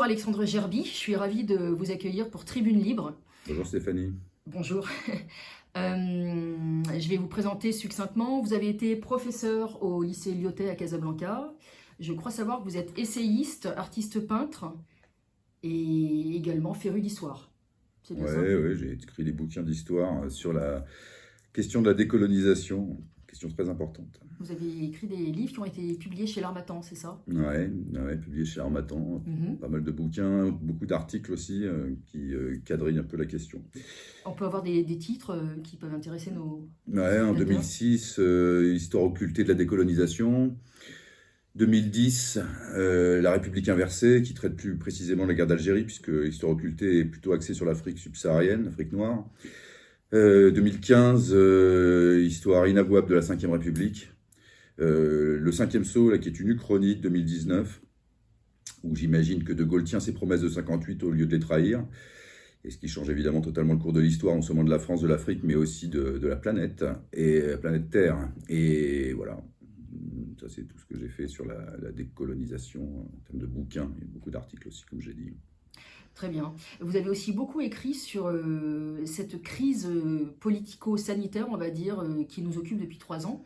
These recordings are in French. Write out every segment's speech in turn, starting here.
Alexandre Gerby, je suis ravie de vous accueillir pour Tribune Libre. Bonjour Stéphanie. Bonjour. Je vais vous présenter succinctement. Vous avez été professeur au lycée Lyotet à Casablanca. Je crois savoir que vous êtes essayiste, artiste peintre et également féru d'histoire. C'est bien ça? Ouais, j'ai écrit des bouquins d'histoire sur la question de la décolonisation, question très importante. Vous avez écrit des livres qui ont été publiés chez l'Harmattan, c'est ça? Ouais, publié chez Harmattan, Mhm. pas mal de bouquins, beaucoup d'articles aussi qui quadrillent un peu la question. On peut avoir des titres qui peuvent intéresser nos Ouais, en spectateurs. 2006, Histoire occultée de la décolonisation. 2010, La République inversée, qui traite plus précisément la guerre d'Algérie, puisque Histoire occultée est plutôt axée sur l'Afrique subsaharienne, l'Afrique noire. 2015, Histoire inavouable de la Ve République. Le cinquième saut, là, qui est une uchronie de 2019, où j'imagine que De Gaulle tient ses promesses de 58 au lieu de les trahir, et ce qui change évidemment totalement le cours de l'histoire, non seulement de la France, de l'Afrique, mais aussi de la planète, et la planète Terre. Et voilà, ça c'est tout ce que j'ai fait sur la décolonisation en termes de bouquins, et beaucoup d'articles aussi, comme j'ai dit. Très bien. Vous avez aussi beaucoup écrit sur cette crise politico-sanitaire, on va dire, qui nous occupe depuis 3 ans.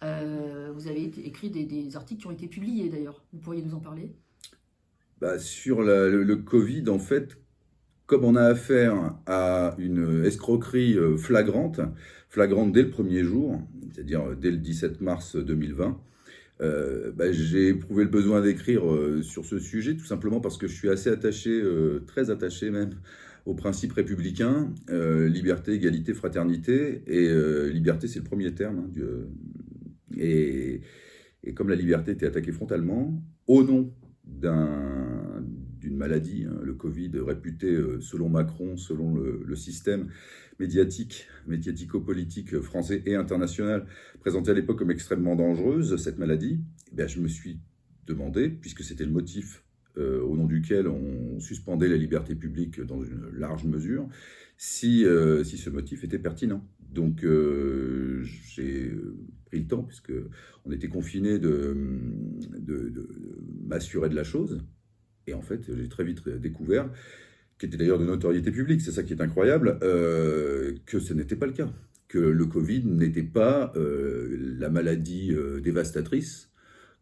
Vous avez écrit des articles qui ont été publiés d'ailleurs. Vous pourriez nous en parler? Bah, sur le Covid, en fait, comme on a affaire à une escroquerie flagrante dès le premier jour, c'est-à-dire dès le 17 mars 2020, j'ai éprouvé le besoin d'écrire sur ce sujet, tout simplement parce que je suis assez attaché, très attaché même, aux principes républicains, liberté, égalité, fraternité, et liberté c'est le premier terme, hein, et, et comme la liberté était attaquée frontalement, au nom d'une maladie, hein, le Covid, réputé, selon Macron, selon le système médiatico-politique français et international, présenté à l'époque comme extrêmement dangereuse, cette maladie, je me suis demandé, puisque c'était le motif au nom duquel on suspendait la liberté publique dans une large mesure, si ce motif était pertinent. Donc j'ai pris le temps, puisque on était confinés, de m'assurer de la chose. Et en fait, j'ai très vite découvert, qui était d'ailleurs de notoriété publique, c'est ça qui est incroyable, que ce n'était pas le cas. Que le Covid n'était pas la maladie dévastatrice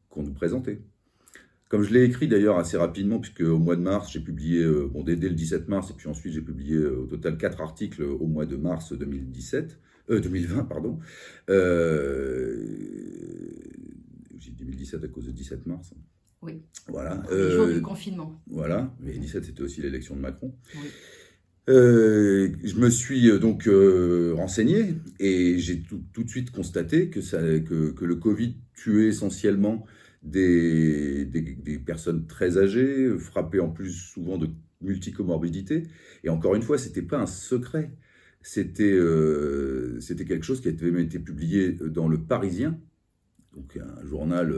qu'on nous présentait. Comme je l'ai écrit d'ailleurs assez rapidement, puisque au mois de mars, j'ai publié, dès le 17 mars, et puis ensuite j'ai publié au total 4 articles au mois de mars 2020, pardon. J'ai dit 2017 à cause de 17 mars. Oui. Voilà. Les jours du confinement. Voilà, mais 17 c'était aussi l'élection de Macron. Oui. Je me suis donc renseigné, et j'ai tout de suite constaté que le Covid tuait essentiellement des personnes très âgées, frappées en plus souvent de multicomorbidités. Et encore une fois, c'était pas un secret. C'était quelque chose qui avait été publié dans Le Parisien, donc un journal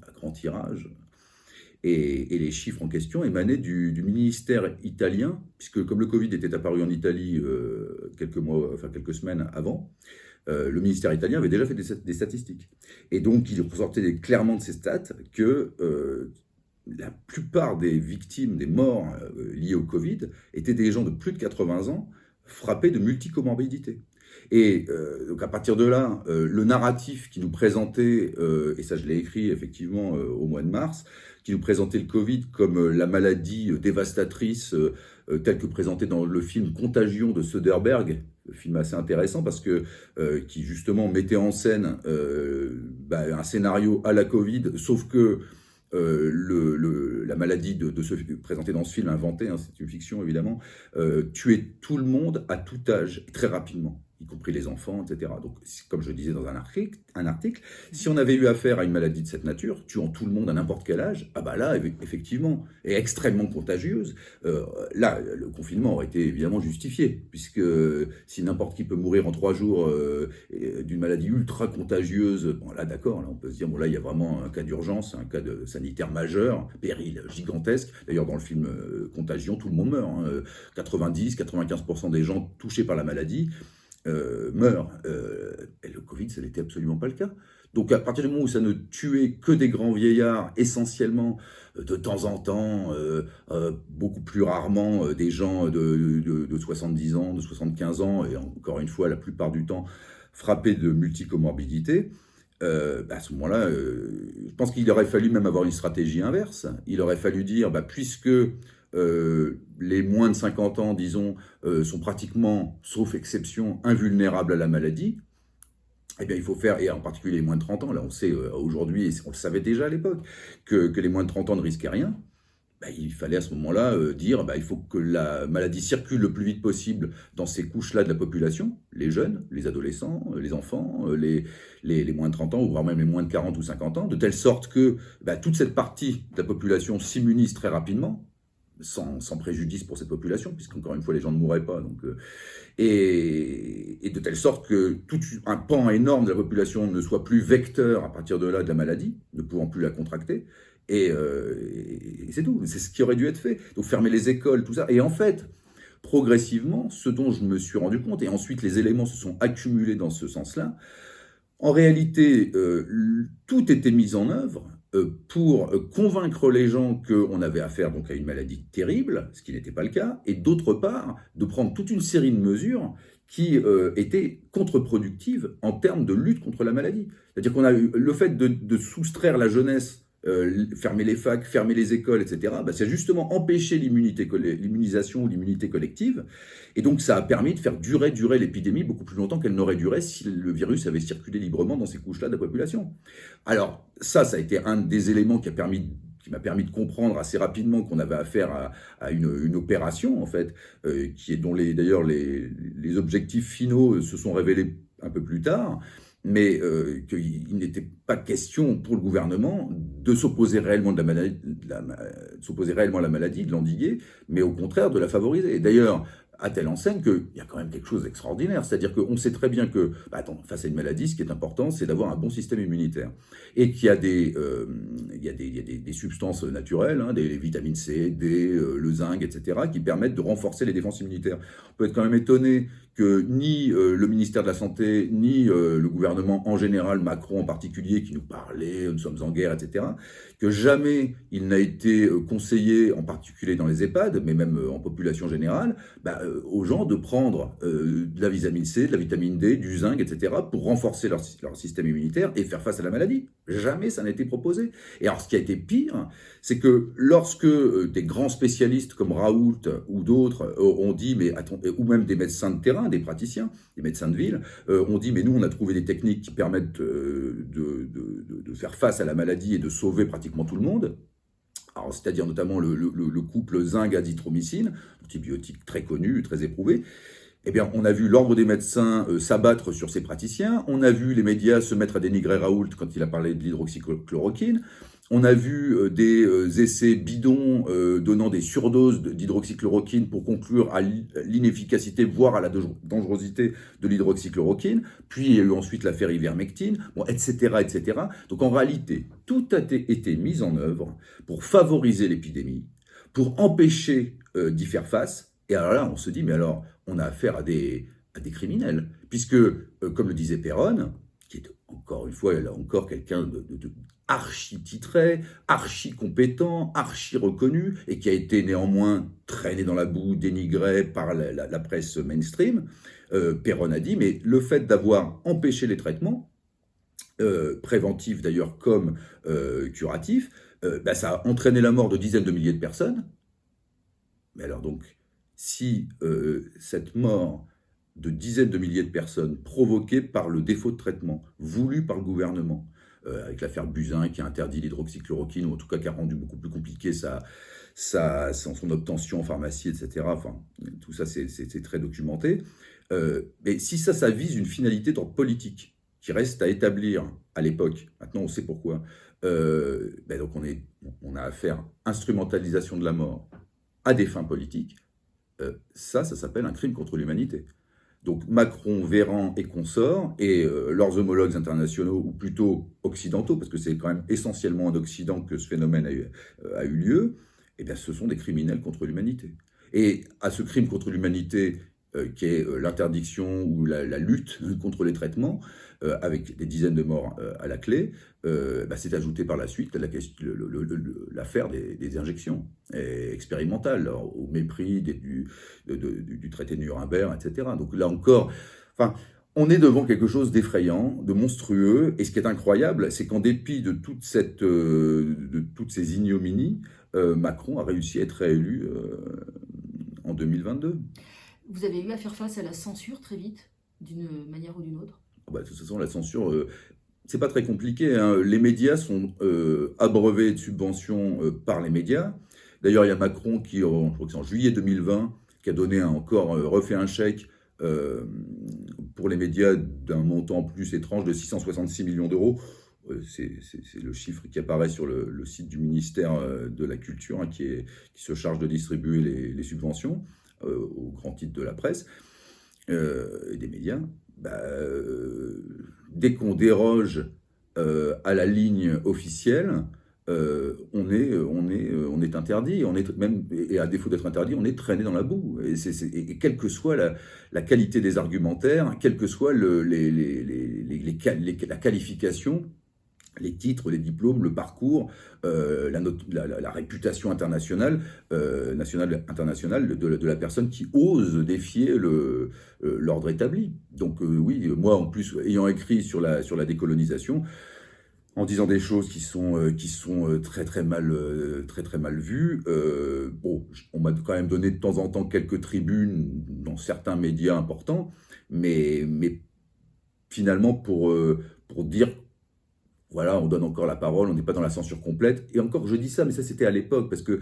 à grand tirage. Et les chiffres en question émanaient du ministère italien, puisque comme le Covid était apparu en Italie quelques semaines avant, le ministère italien avait déjà fait des statistiques. Et donc, il ressortait clairement de ces stats que la plupart des victimes, des morts liées au Covid, étaient des gens de plus de 80 ans frappés de multicomorbidités. Et donc à partir de là, le narratif qui nous présentait, et ça je l'ai écrit effectivement au mois de mars, qui nous présentait le Covid comme la maladie dévastatrice, telle que présentée dans le film Contagion de Söderbergh, le film assez intéressant parce que qui justement mettait en scène un scénario à la Covid, sauf que la maladie présentée dans ce film, inventée, hein, c'est une fiction évidemment, tuait tout le monde à tout âge, très rapidement, y compris les enfants, etc. Donc, comme je disais dans un article, si on avait eu affaire à une maladie de cette nature, tuant tout le monde à n'importe quel âge, là, effectivement, et extrêmement contagieuse, là, le confinement aurait été évidemment justifié, puisque si n'importe qui peut mourir en 3 jours d'une maladie ultra contagieuse, bon là, d'accord, là, on peut se dire, bon là, il y a vraiment un cas d'urgence, un cas de sanitaire majeur, péril gigantesque. D'ailleurs, dans le film Contagion, tout le monde meurt, hein, 90-95% des gens touchés par la maladie meurent. Et le Covid, ça n'était absolument pas le cas. Donc à partir du moment où ça ne tuait que des grands vieillards, essentiellement, de temps en temps, beaucoup plus rarement des gens de 70 ans, de 75 ans, et encore une fois, la plupart du temps, frappés de multicomorbidités, à ce moment-là, je pense qu'il aurait fallu même avoir une stratégie inverse. Il aurait fallu dire, puisque les moins de 50 ans, disons, sont pratiquement, sauf exception, invulnérables à la maladie, eh bien, il faut faire, et en particulier les moins de 30 ans, là on sait aujourd'hui, et on le savait déjà à l'époque, que les moins de 30 ans ne risquaient rien. Il fallait à ce moment-là dire il faut que la maladie circule le plus vite possible dans ces couches-là de la population, les jeunes, les adolescents, les enfants, les moins de 30 ans, ou voire même les moins de 40 ou 50 ans, de telle sorte que toute cette partie de la population s'immunise très rapidement, sans préjudice pour cette population, puisqu'encore une fois, les gens ne mourraient pas. Donc, et de telle sorte que tout un pan énorme de la population ne soit plus vecteur à partir de là de la maladie, ne pouvant plus la contracter. Et c'est tout, c'est ce qui aurait dû être fait. Donc fermer les écoles, tout ça. Et en fait, progressivement, ce dont je me suis rendu compte, et ensuite les éléments se sont accumulés dans ce sens-là, en réalité, tout était mis en œuvre pour convaincre les gens qu'on avait affaire donc à une maladie terrible, ce qui n'était pas le cas, et d'autre part, de prendre toute une série de mesures qui étaient contre-productives en termes de lutte contre la maladie. C'est-à-dire qu'on a eu le fait de soustraire la jeunesse, fermer les facs, fermer les écoles, etc., c'est justement empêcher l'immunisation ou l'immunité collective. Et donc ça a permis de faire durer l'épidémie beaucoup plus longtemps qu'elle n'aurait duré si le virus avait circulé librement dans ces couches-là de la population. Alors ça a été un des éléments qui m'a permis de comprendre assez rapidement qu'on avait affaire à une opération, en fait, dont d'ailleurs les objectifs finaux se sont révélés un peu plus tard, mais qu'il n'était pas question pour le gouvernement de s'opposer réellement à la maladie, de l'endiguer, mais au contraire de la favoriser. Et d'ailleurs, à telle enseigne qu'il y a quand même quelque chose d'extraordinaire. C'est-à-dire qu'on sait très bien que, face à une maladie, ce qui est important, c'est d'avoir un bon système immunitaire. Et qu'il y a des substances naturelles, des vitamines C, D, le zinc, etc., qui permettent de renforcer les défenses immunitaires. On peut être quand même étonné que ni le ministère de la Santé, ni le gouvernement en général, Macron en particulier, qui nous parlait, nous sommes en guerre, etc., que jamais il n'a été conseillé, en particulier dans les EHPAD, mais même en population générale, aux gens de prendre de la vitamine C, de la vitamine D, du zinc, etc., pour renforcer leur système immunitaire et faire face à la maladie. Jamais ça n'a été proposé. Et alors, ce qui a été pire, c'est que lorsque des grands spécialistes comme Raoult ou d'autres ont dit, ou même des médecins de terrain, des praticiens, des médecins de ville, ont dit, mais nous, on a trouvé des techniques qui permettent de faire face à la maladie et de sauver pratiquement tout le monde. Alors, c'est-à-dire notamment le couple zinc-azithromycine, antibiotique très connu, très éprouvé. Eh bien, on a vu l'ordre des médecins s'abattre sur ces praticiens. On a vu les médias se mettre à dénigrer Raoult quand il a parlé de l'hydroxychloroquine. On a vu des essais bidons donnant des surdoses d'hydroxychloroquine pour conclure à l'inefficacité, voire à la dangerosité de l'hydroxychloroquine. Puis il y a eu ensuite l'affaire ivermectine, etc., etc. Donc en réalité, tout a été mis en œuvre pour favoriser l'épidémie, pour empêcher d'y faire face. Et alors là, on se dit, mais alors, on a affaire à des criminels. Puisque, comme le disait Péronne, qui est encore une fois, là encore, quelqu'un de archi-titré, archi-compétent, archi-reconnu, et qui a été néanmoins traîné dans la boue, dénigré par la presse mainstream, Péronne a dit, mais le fait d'avoir empêché les traitements, préventifs d'ailleurs comme curatifs, ça a entraîné la mort de dizaines de milliers de personnes. Mais alors donc, si cette mort de dizaines de milliers de personnes provoquée par le défaut de traitement voulu par le gouvernement, avec l'affaire Buzyn qui a interdit l'hydroxychloroquine, ou en tout cas qui a rendu beaucoup plus compliqué son obtention en pharmacie, etc. Enfin, tout ça, c'est très documenté. Mais si ça vise une finalité d'ordre politique, qui reste à établir à l'époque, maintenant on sait pourquoi, donc on a affaire à instrumentalisation de la mort à des fins politiques, ça s'appelle un crime contre l'humanité. Donc Macron, Véran et consorts, et leurs homologues internationaux, ou plutôt occidentaux, parce que c'est quand même essentiellement en Occident que ce phénomène a eu lieu, eh bien ce sont des criminels contre l'humanité. Et à ce crime contre l'humanité, qui est l'interdiction ou la lutte contre les traitements, avec des dizaines de morts à la clé, s'est ajouté par la suite l'affaire des injections expérimentales, au mépris du traité de Nuremberg, etc. Donc là encore, enfin, on est devant quelque chose d'effrayant, de monstrueux, et ce qui est incroyable, c'est qu'en dépit de toutes ces ignominies, Macron a réussi à être réélu en 2022. Vous avez eu à faire face à la censure très vite, d'une manière ou d'une autre? De toute façon, la censure, c'est pas très compliqué, hein. Les médias sont abreuvés de subventions par les médias. D'ailleurs, il y a Macron qui, je crois que c'est en juillet 2020, qui a donné refait un chèque pour les médias d'un montant plus étrange de 666 millions d'euros. C'est le chiffre qui apparaît sur le site du ministère de la Culture, hein, qui se charge de distribuer les subventions aux grands titres de la presse et des médias. Dès qu'on déroge à la ligne officielle, on est interdit, et à défaut d'être interdit, on est traîné dans la boue. Et quelle que soit la qualité des argumentaires, quelle que soit la qualification, les titres, les diplômes, le parcours, la réputation internationale, internationale de la personne qui ose défier l'ordre établi. Donc oui, moi en plus, ayant écrit sur la décolonisation, en disant des choses qui sont très très mal vues. On m'a quand même donné de temps en temps quelques tribunes dans certains médias importants, mais finalement pour dire, voilà, on donne encore la parole, on n'est pas dans la censure complète. Et encore, je dis ça, mais ça c'était à l'époque, parce que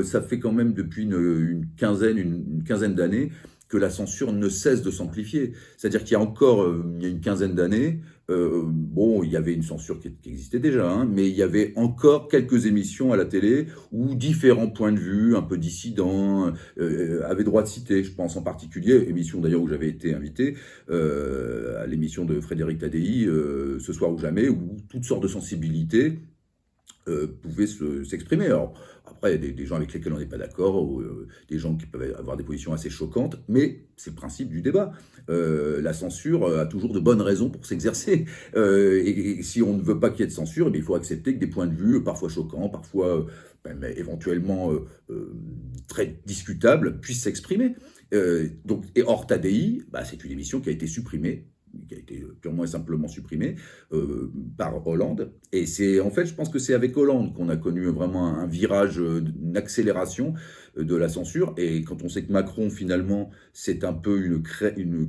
ça fait quand même depuis une quinzaine d'années que la censure ne cesse de s'amplifier. C'est-à-dire qu'il y a une quinzaine d'années, il y avait une censure qui existait déjà, hein, mais il y avait encore quelques émissions à la télé où différents points de vue, un peu dissidents, avaient droit de citer. Je pense en particulier, émission d'ailleurs où j'avais été invité, à l'émission de Frédéric Tadei, Ce soir ou jamais, où toutes sortes de sensibilités pouvaient s'exprimer. Alors, après, il y a des gens avec lesquels on n'est pas d'accord, ou des gens qui peuvent avoir des positions assez choquantes, mais c'est le principe du débat. La censure a toujours de bonnes raisons pour s'exercer. Et si on ne veut pas qu'il y ait de censure, eh bien, il faut accepter que des points de vue, parfois choquants, parfois éventuellement très discutables, puissent s'exprimer. Et Hors Tadei, c'est une émission qui a été supprimée, qui a été purement et simplement supprimée par Hollande. Et en fait, je pense que c'est avec Hollande qu'on a connu vraiment un virage, une accélération de la censure. Et quand on sait que Macron, finalement, c'est un peu une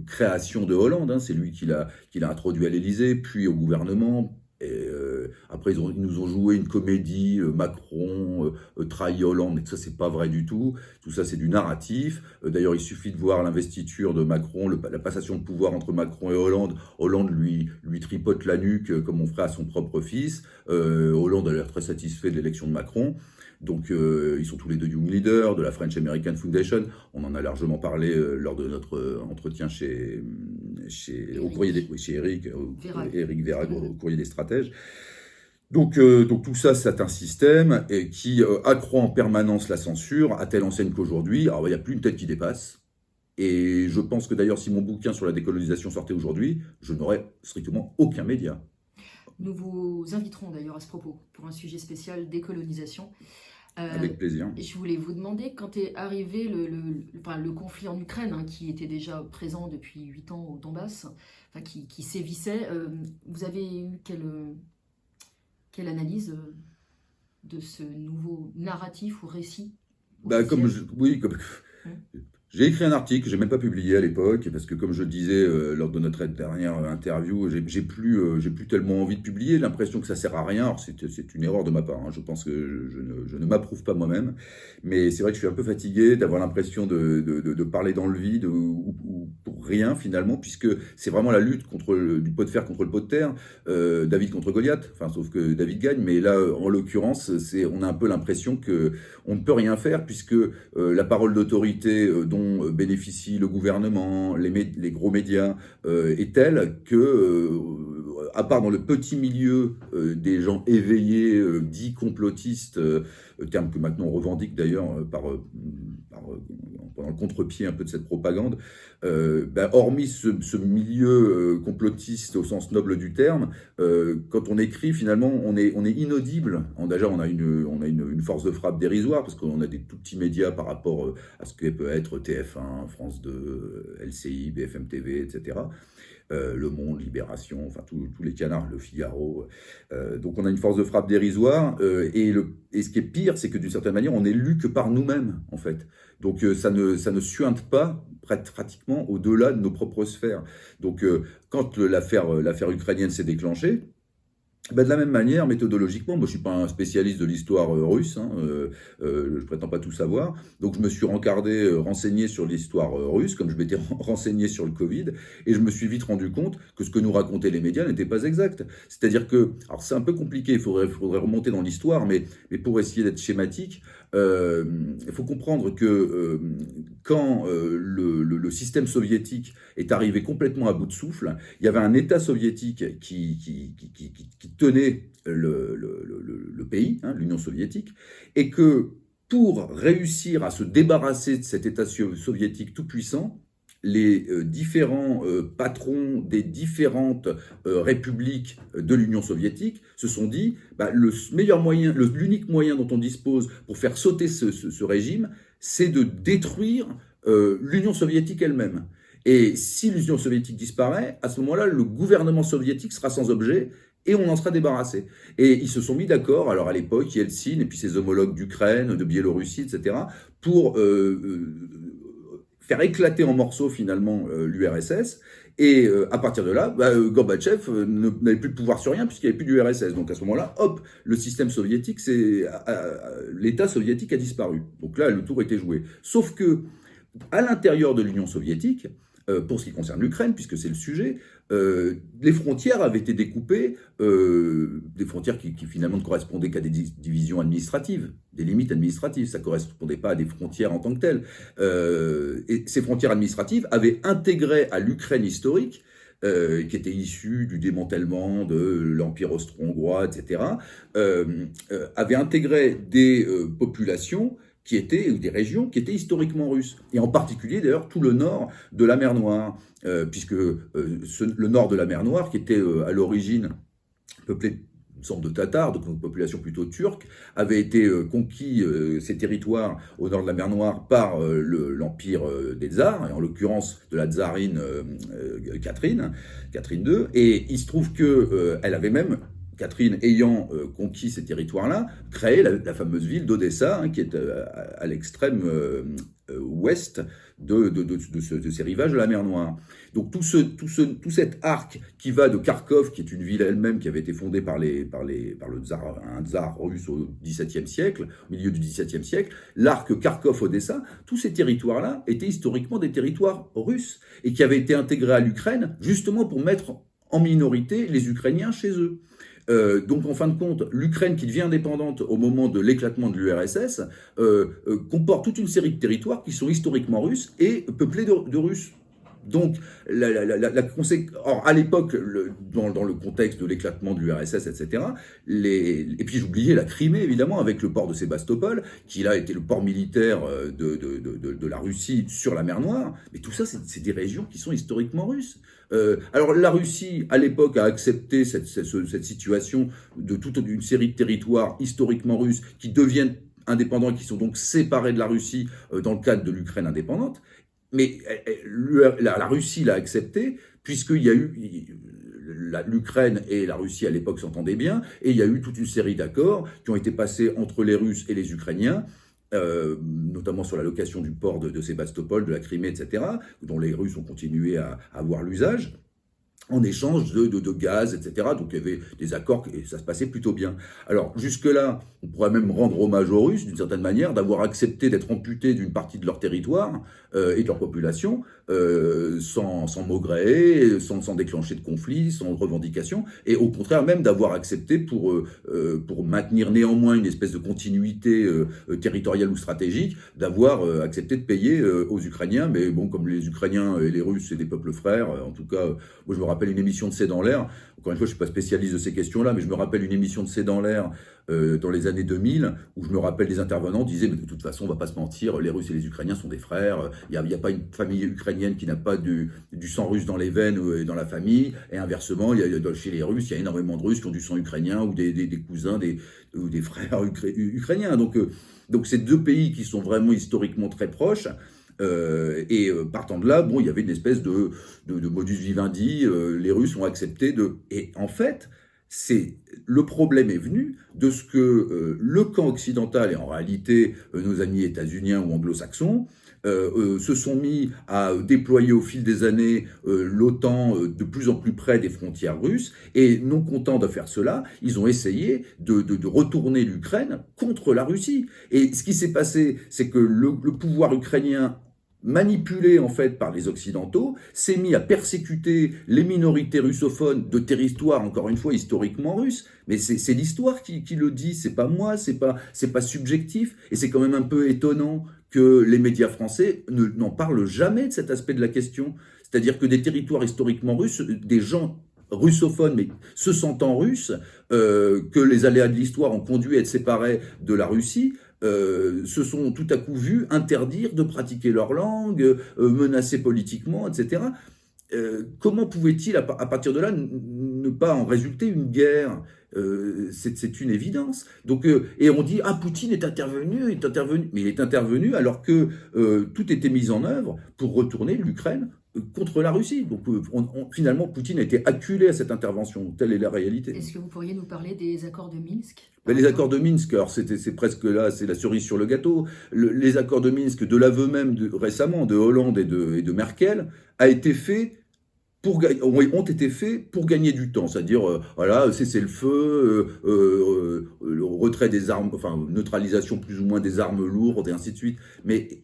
création de Hollande, hein, c'est lui qui l'a introduit à l'Élysée, puis au gouvernement. Et après, ils nous ont joué une comédie, Macron trahit Hollande, mais ça, c'est pas vrai du tout. Tout ça, c'est du narratif. D'ailleurs, il suffit de voir l'investiture de Macron, la passation de pouvoir entre Macron et Hollande. Hollande lui tripote la nuque comme on ferait à son propre fils. Hollande a l'air très satisfait de l'élection de Macron. Donc, ils sont tous les deux Young Leaders de la French American Foundation. On en a largement parlé lors de notre entretien chez Eric Verag, au Courrier des Stratèges. Donc tout ça, c'est un système qui accroît en permanence la censure, à telle enseigne qu'aujourd'hui, alors il n'y a plus une tête qui dépasse. Et je pense que d'ailleurs, si mon bouquin sur la décolonisation sortait aujourd'hui, je n'aurais strictement aucun média. Nous vous inviterons d'ailleurs à ce propos pour un sujet spécial décolonisation. Avec plaisir. Je voulais vous demander, quand est arrivé le conflit en Ukraine, hein, qui était déjà présent depuis 8 ans au Donbass, qui sévissait, vous avez eu quelle analyse de ce nouveau narratif ou récit J'ai écrit un article que j'ai même pas publié à l'époque, parce que comme je le disais lors de notre dernière interview, j'ai plus tellement envie de publier, l'impression que ça sert à rien. Alors c'est une erreur de ma part, hein. Je pense que je ne m'approuve pas moi-même, mais c'est vrai que je suis un peu fatigué d'avoir l'impression de parler dans le vide ou pour rien finalement, puisque c'est vraiment la lutte du pot de fer contre le pot de terre, David contre Goliath, enfin sauf que David gagne, mais là en l'occurrence on a un peu l'impression que on ne peut rien faire, puisque la parole d'autorité dont bénéficie le gouvernement, les gros médias, est telle que à part dans le petit milieu des gens éveillés, dits complotistes, terme que maintenant on revendique d'ailleurs pendant le contre-pied un peu de cette propagande, hormis ce milieu complotiste au sens noble du terme, quand on écrit, finalement, on est inaudible. Déjà, on a une force de frappe dérisoire, parce qu'on a des tout petits médias par rapport à ce que peut être TF1, France 2, LCI, BFM TV, etc. Le Monde, Libération, enfin tous les canards, Le Figaro. Donc on a une force de frappe dérisoire, et ce qui est pire, c'est que d'une certaine manière, on n'est lu que par nous-mêmes, en fait. Donc ça ne suinte pas pratiquement au-delà de nos propres sphères. Donc quand l'affaire ukrainienne s'est déclenchée, de la même manière, méthodologiquement, moi je suis pas un spécialiste de l'histoire russe, hein, je prétends pas tout savoir, donc je me suis renseigné sur l'histoire russe, comme je m'étais renseigné sur le Covid, et je me suis vite rendu compte que ce que nous racontaient les médias n'était pas exact. C'est-à-dire que, alors c'est un peu compliqué, il faudrait remonter dans l'histoire, mais pour essayer d'être schématique, il faut comprendre que quand le système soviétique est arrivé complètement à bout de souffle, il y avait un État soviétique qui tenait le pays, hein, l'Union soviétique, et que pour réussir à se débarrasser de cet État soviétique tout-puissant, les différents patrons des différentes républiques de l'Union soviétique se sont dit le meilleur moyen, l'unique moyen dont on dispose pour faire sauter ce régime, c'est de détruire l'Union soviétique elle-même. Et si l'Union soviétique disparaît, à ce moment-là, le gouvernement soviétique sera sans objet et on en sera débarrassé. Et ils se sont mis d'accord, alors à l'époque, Yeltsin et puis ses homologues d'Ukraine, de Biélorussie, etc., pour faire éclater en morceaux finalement l'URSS. Et à partir de là, Gorbatchev n'avait plus de pouvoir sur rien puisqu'il n'y avait plus d'URSS. Donc à ce moment-là, hop, le système soviétique, l'État soviétique a disparu. Donc là, le tour était joué. Sauf que à l'intérieur de l'Union soviétique, pour ce qui concerne l'Ukraine, puisque c'est le sujet, les frontières avaient été découpées, des frontières qui finalement ne correspondaient qu'à des divisions administratives, des limites administratives, ça ne correspondait pas à des frontières en tant que telles. Et ces frontières administratives avaient intégré à l'Ukraine historique, qui était issue du démantèlement de l'Empire austro-hongrois, etc., avaient intégré des populations ou des régions qui étaient historiquement russes, et en particulier d'ailleurs tout le nord de la mer Noire, puisque le nord de la mer Noire, qui était à l'origine peuplé une sorte de Tatars, donc une population plutôt turque, avait été conquis, ces territoires au nord de la mer Noire, par l'empire des tsars, et en l'occurrence de la tsarine Catherine II, et il se trouve qu'elle avait même, Catherine ayant conquis ces territoires-là, créé la fameuse ville d'Odessa, hein, qui est à l'extrême ouest de ces rivages de la mer Noire. Donc tout cet arc qui va de Kharkov, qui est une ville elle-même qui avait été fondée par un tsar russe au XVIIe siècle, au milieu du XVIIe siècle, l'arc Kharkov-Odessa, tous ces territoires-là étaient historiquement des territoires russes et qui avaient été intégrés à l'Ukraine justement pour mettre en minorité les Ukrainiens chez eux. Donc en fin de compte, l'Ukraine qui devient indépendante au moment de l'éclatement de l'URSS comporte toute une série de territoires qui sont historiquement russes et peuplés de Russes. Donc, or, à l'époque, dans le contexte de l'éclatement de l'URSS, etc., et puis j'oubliais la Crimée, évidemment, avec le port de Sébastopol, qui là était le port militaire de la Russie sur la mer Noire, mais tout ça, c'est des régions qui sont historiquement russes. Alors la Russie, à l'époque, a accepté cette situation de toute une série de territoires historiquement russes qui deviennent indépendants, qui sont donc séparés de la Russie dans le cadre de l'Ukraine indépendante. Mais la Russie l'a accepté, puisqu'il y a eu l'Ukraine et la Russie à l'époque s'entendaient bien, et il y a eu toute une série d'accords qui ont été passés entre les Russes et les Ukrainiens, notamment sur la location du port de Sébastopol, de la Crimée, etc., dont les Russes ont continué à avoir l'usage, en échange de gaz, etc. Donc il y avait des accords et ça se passait plutôt bien. Alors jusque-là, on pourrait même rendre hommage aux Russes, d'une certaine manière, d'avoir accepté d'être amputés d'une partie de leur territoire et de leur population, sans maugréer, sans déclencher de conflits, sans revendication, et au contraire même d'avoir accepté pour maintenir néanmoins une espèce de continuité territoriale ou stratégique, d'avoir accepté de payer aux Ukrainiens. Mais bon, comme les Ukrainiens et les Russes, c'est des peuples frères, en tout cas, moi je me rappelle rappelle une émission de C'est dans l'air. Encore une fois, je ne suis pas spécialiste de ces questions-là, mais je me rappelle une émission de C'est dans l'air dans les années 2000, où je me rappelle des intervenants disaient, mais de toute façon, on ne va pas se mentir, les Russes et les Ukrainiens sont des frères, il n'y a pas une famille ukrainienne qui n'a pas du sang russe dans les veines et dans la famille, et inversement, chez les Russes, il y a énormément de Russes qui ont du sang ukrainien, ou des cousins, ou des frères ukrainiens. Donc c'est deux pays qui sont vraiment historiquement très proches. Partant de là, bon, il y avait une espèce de modus vivendi, les Russes ont accepté de... Et en fait, le problème est venu de ce que le camp occidental, et en réalité nos amis états-uniens ou anglo-saxons, se sont mis à déployer au fil des années l'OTAN de plus en plus près des frontières russes, et non contents de faire cela, ils ont essayé de retourner l'Ukraine contre la Russie. Et ce qui s'est passé, c'est que le pouvoir ukrainien, manipulé en fait par les Occidentaux, s'est mis à persécuter les minorités russophones de territoire, encore une fois, historiquement russe. Mais c'est l'histoire qui le dit, c'est pas moi, c'est pas subjectif. Et c'est quand même un peu étonnant que les médias français n'en parlent jamais de cet aspect de la question. C'est-à-dire que des territoires historiquement russes, des gens russophones, mais se sentant russes, que les aléas de l'histoire ont conduit à être séparés de la Russie, se sont tout à coup vus interdire de pratiquer leur langue, menacés politiquement, etc. Comment pouvait-il, à partir de là, ne pas en résulter une guerre? C'est une évidence. Donc, et on dit, ah, Poutine est intervenu, mais il est intervenu alors que tout était mis en œuvre pour retourner l'Ukraine contre la Russie. Donc finalement, Poutine a été acculé à cette intervention. Telle est la réalité. Est-ce que vous pourriez nous parler des accords de Minsk? Ben, les accords de Minsk, alors c'est presque là, c'est la cerise sur le gâteau. Les accords de Minsk, de l'aveu même récemment de Hollande et de Merkel, ont été faits pour gagner du temps, c'est-à-dire voilà, cesser le feu, le retrait des armes, enfin neutralisation plus ou moins des armes lourdes et ainsi de suite. Mais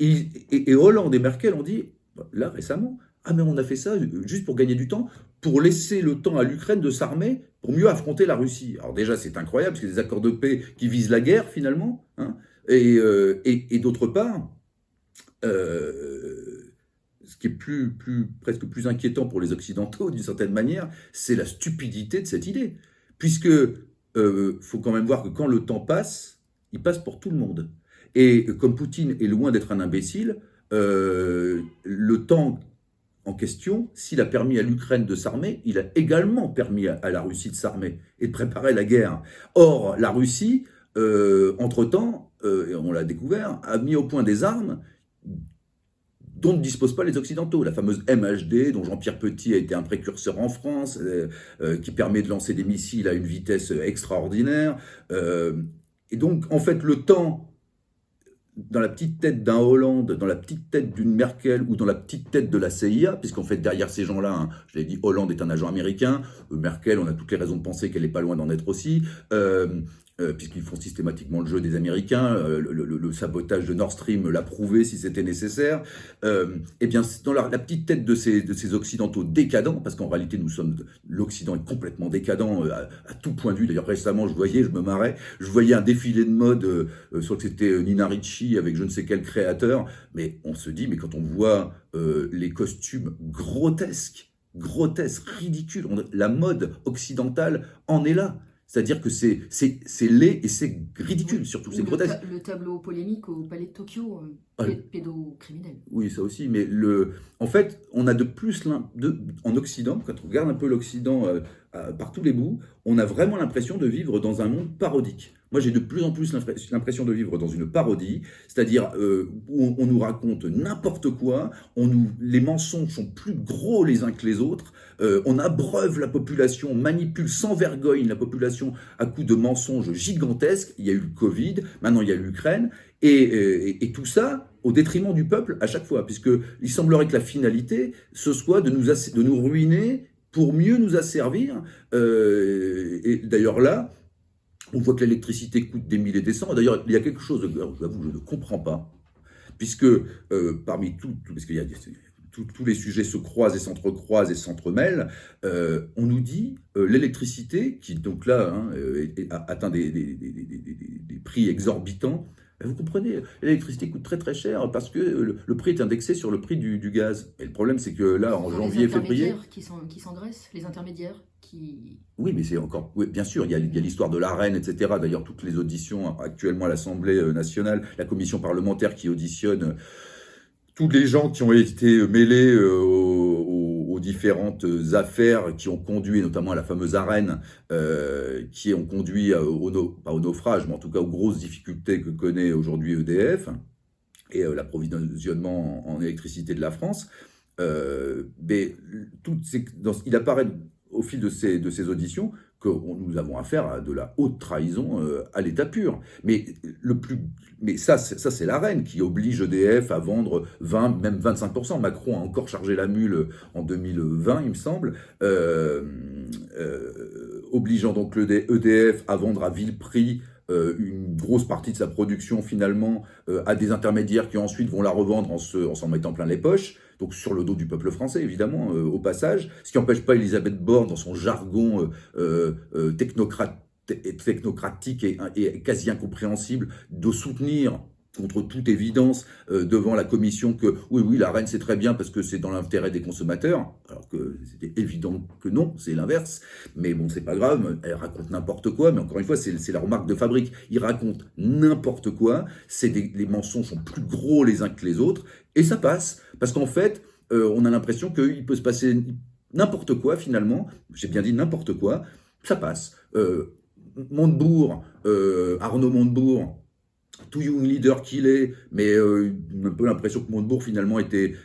et Hollande et Merkel ont dit là récemment, ah mais on a fait ça juste pour gagner du temps, pour laisser le temps à l'Ukraine de s'armer pour mieux affronter la Russie. Alors déjà c'est incroyable parce que des accords de paix qui visent la guerre finalement, hein, et d'autre part. Ce qui est presque plus inquiétant pour les Occidentaux, d'une certaine manière, c'est la stupidité de cette idée. Puisque, faut quand même voir que quand le temps passe, il passe pour tout le monde. Et comme Poutine est loin d'être un imbécile, le temps en question, s'il a permis à l'Ukraine de s'armer, il a également permis à la Russie de s'armer et de préparer la guerre. Or, la Russie, entre-temps, on l'a découvert, a mis au point des armes dont ne disposent pas les Occidentaux. La fameuse MHD, dont Jean-Pierre Petit a été un précurseur en France, qui permet de lancer des missiles à une vitesse extraordinaire. Et donc, en fait, le temps, dans la petite tête d'un Hollande, dans la petite tête d'une Merkel ou dans la petite tête de la CIA, puisqu'en fait, derrière ces gens-là, hein, je l'ai dit, Hollande est un agent américain, Merkel, on a toutes les raisons de penser qu'elle n'est pas loin d'en être aussi, puisqu'ils font systématiquement le jeu des Américains, le sabotage de Nord Stream l'a prouvé si c'était nécessaire. Eh bien, dans la petite tête de ces Occidentaux décadents, parce qu'en réalité, l'Occident est complètement décadent à tout point de vue. D'ailleurs, récemment, je me marrais, je voyais un défilé de mode, je crois que c'était Nina Ricci avec je ne sais quel créateur, mais on se dit, mais quand on voit les costumes grotesques, ridicules, la mode occidentale en est là. C'est-à-dire que c'est laid et c'est ridicule, surtout, c'est grotesque. Le tableau polémique au Palais de Tokyo, pédocriminel. Oui, ça aussi, mais en fait, on a de plus, en Occident, quand on regarde un peu l'Occident par tous les bouts, on a vraiment l'impression de vivre dans un monde parodique. Moi, j'ai de plus en plus l'impression de vivre dans une parodie, c'est-à-dire où on nous raconte n'importe quoi, les mensonges sont plus gros les uns que les autres, on abreuve la population, manipule sans vergogne la population à coups de mensonges gigantesques. Il y a eu le Covid, maintenant il y a l'Ukraine, et tout ça au détriment du peuple à chaque fois, puisqu'il semblerait que la finalité, ce soit de nous ruiner pour mieux nous asservir. Et d'ailleurs là, on voit que l'électricité coûte des milliers et des cents. D'ailleurs, il y a quelque chose, j'avoue, je ne comprends pas, puisque parmi parce qu'il y a tous les sujets se croisent et s'entrecroisent et s'entremêlent, on nous dit l'électricité, qui donc là atteint des prix exorbitants, Vous comprenez, l'électricité coûte très très cher parce que le prix est indexé sur le prix du gaz. Et le problème, c'est que là, Ce en sont les janvier, février, intermédiaires qui s'engraissent, les intermédiaires qui... oui, mais c'est encore, oui, bien sûr, il y a l'histoire de l'AREN, etc. D'ailleurs, toutes les auditions actuellement à l'Assemblée nationale, la commission parlementaire qui auditionne tous les gens qui ont été mêlés aux différentes affaires qui ont conduit, notamment à la fameuse arène, qui ont conduit pas au naufrage, mais en tout cas aux grosses difficultés que connaît aujourd'hui EDF et l'approvisionnement en électricité de la France. Mais il apparaît au fil de ces auditions que nous avons affaire à de la haute trahison à l'état pur. Mais ça c'est la reine qui oblige EDF à vendre 20, même 25%. Macron a encore chargé la mule en 2020, il me semble, obligeant donc EDF à vendre à vil prix une grosse partie de sa production finalement à des intermédiaires qui ensuite vont la revendre en s'en mettant plein les poches, donc sur le dos du peuple français évidemment au passage, ce qui n'empêche pas Elisabeth Borne dans son jargon technocratique et quasi incompréhensible de soutenir contre toute évidence devant la commission que oui, la reine c'est très bien parce que c'est dans l'intérêt des consommateurs, alors que c'était évident que non, c'est l'inverse, mais bon c'est pas grave, elle raconte n'importe quoi, mais encore une fois c'est la remarque de fabrique, il raconte n'importe quoi, les mensonges sont plus gros les uns que les autres, et ça passe, parce qu'en fait on a l'impression qu'il peut se passer n'importe quoi finalement, j'ai bien dit n'importe quoi, ça passe. Montebourg, Arnaud Montebourg, tout young leader qu'il est, mais un peu l'impression que Montebourg finalement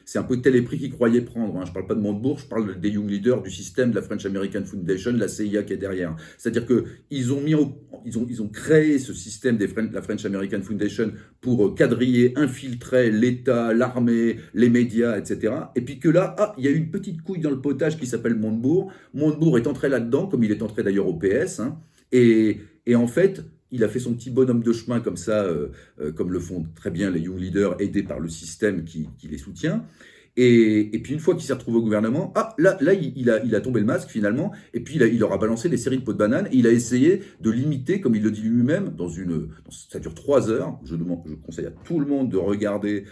c'est un peu tel les prix qu'il croyait prendre. Hein. Je ne parle pas de Montebourg, je parle des young leaders du système de la French American Foundation, de la CIA qui est derrière. C'est-à-dire que ils ont créé ce système de la French American Foundation pour quadriller, infiltrer l'État, l'armée, les médias, etc. Et puis que là, il y a eu une petite couille dans le potage qui s'appelle Montebourg. Montebourg est entré là-dedans, comme il est entré d'ailleurs au PS, hein, et en fait, il a fait son petit bonhomme de chemin comme ça, comme le font très bien les young leaders aidés par le système qui les soutient. Et puis une fois qu'il s'est retrouvé au gouvernement, là il a tombé le masque finalement, et puis il leur a balancé des séries de pots de banane, et il a essayé de limiter, comme il le dit lui-même, ça dure 3 heures, je conseille à tout le monde de regarder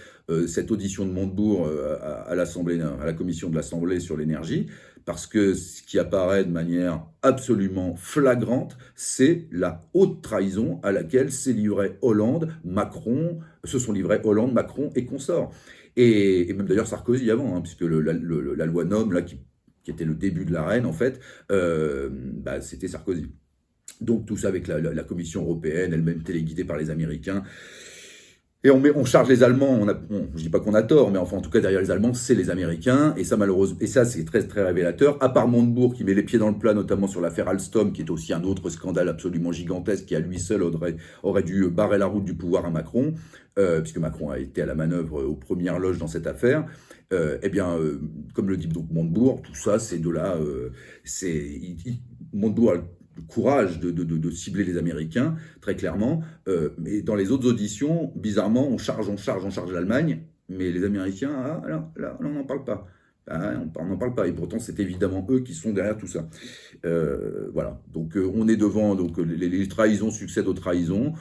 cette audition de Montebourg à l'Assemblée, à la commission de l'Assemblée sur l'énergie, parce que ce qui apparaît de manière absolument flagrante, c'est la haute trahison à laquelle s'est livré Hollande, Macron, se sont livrés Hollande, Macron et consorts. Et même d'ailleurs Sarkozy avant, hein, puisque la loi NOM, là, qui était le début de la reine, en fait, c'était Sarkozy. Donc tout ça avec la Commission européenne, elle-même téléguidée par les Américains. Et on charge les Allemands, je dis pas qu'on a tort, mais enfin en tout cas derrière les Allemands, c'est les Américains, et ça malheureusement, et ça c'est très très révélateur, à part Montebourg qui met les pieds dans le plat, notamment sur l'affaire Alstom, qui est aussi un autre scandale absolument gigantesque, qui à lui seul aurait dû barrer la route du pouvoir à Macron, puisque Macron a été à la manœuvre aux premières loges dans cette affaire. Comme le dit donc Montebourg, tout ça c'est de là, Montebourg a le courage de cibler les Américains, très clairement, mais dans les autres auditions, bizarrement, on charge l'Allemagne, mais les Américains, là, on n'en parle pas. On n'en parle pas, et pourtant c'est évidemment eux qui sont derrière tout ça. Voilà, donc on est devant, donc les trahisons succèdent aux trahisons.